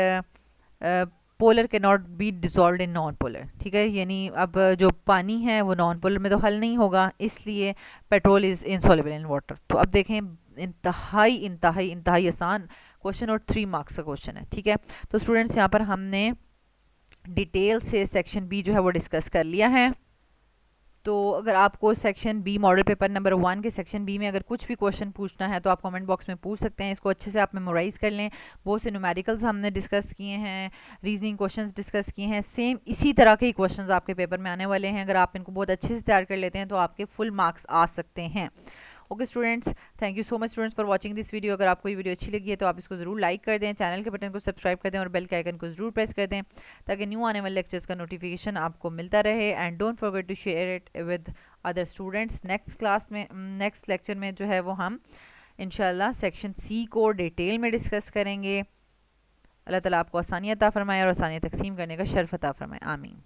polar can not be dissolve in non polar. ठीक है, यानी अब जो पानी है वो नॉन पोलर में तो हल नहीं होगा, इसलिए petrol is insoluble in water. तो अब देखें इंतहाई इंतहाई इंतहाई आसान क्वेश्चन और 3 मार्क्स का क्वेश्चन है। ठीक है, तो स्टूडेंट्स यहाँ पर हमने डिटेल से सेक्शन बी जो है वो डिस्कस कर लिया है। तो अगर आपको section B model paper number 1 के सेक्शन बी में अगर कुछ भी क्वेश्चन पूछना है तो आप कमेंट बॉक्स में पूछ सकते हैं। इसको अच्छे से आप मेमोराइज़ कर लें। बहुत से न्यूमेरिकल्स हमने डिस्कस किए हैं, रीजनिंग क्वेश्चंस डिस्कस किए हैं, सेम इसी तरह के ही क्वेश्चंस आपके पेपर में आने वाले हैं। अगर आप इनको बहुत अच्छे से तैयार कर लेते हैं तो आपके फुल मार्क्स आ सकते हैं। Okay students, thank you so much students for watching this video. अगर आपको ये वीडियो अच्छी लगी है तो आप इसको ज़रूर लाइक कर दें, चैनल के बटन को सब्सक्राइब कर दें और बेल के आइकन को ज़रूर प्रेस कर दें ताकि न्यू आने वाले लेक्चर्स का नोटिफिकेशन आपको मिलता रहे। And don't forget to share it with other students. Next class में नेक्स्ट लेक्चर में जो है वो हम इंशाल्लाह सेक्शन सी को डिटेल में डिस्कस करेंगे। अल्लाह ताला आपको आसानियत अता फरमाए और आसानियत तकसीम करने का शर्फ अता फरमाए। आमीन।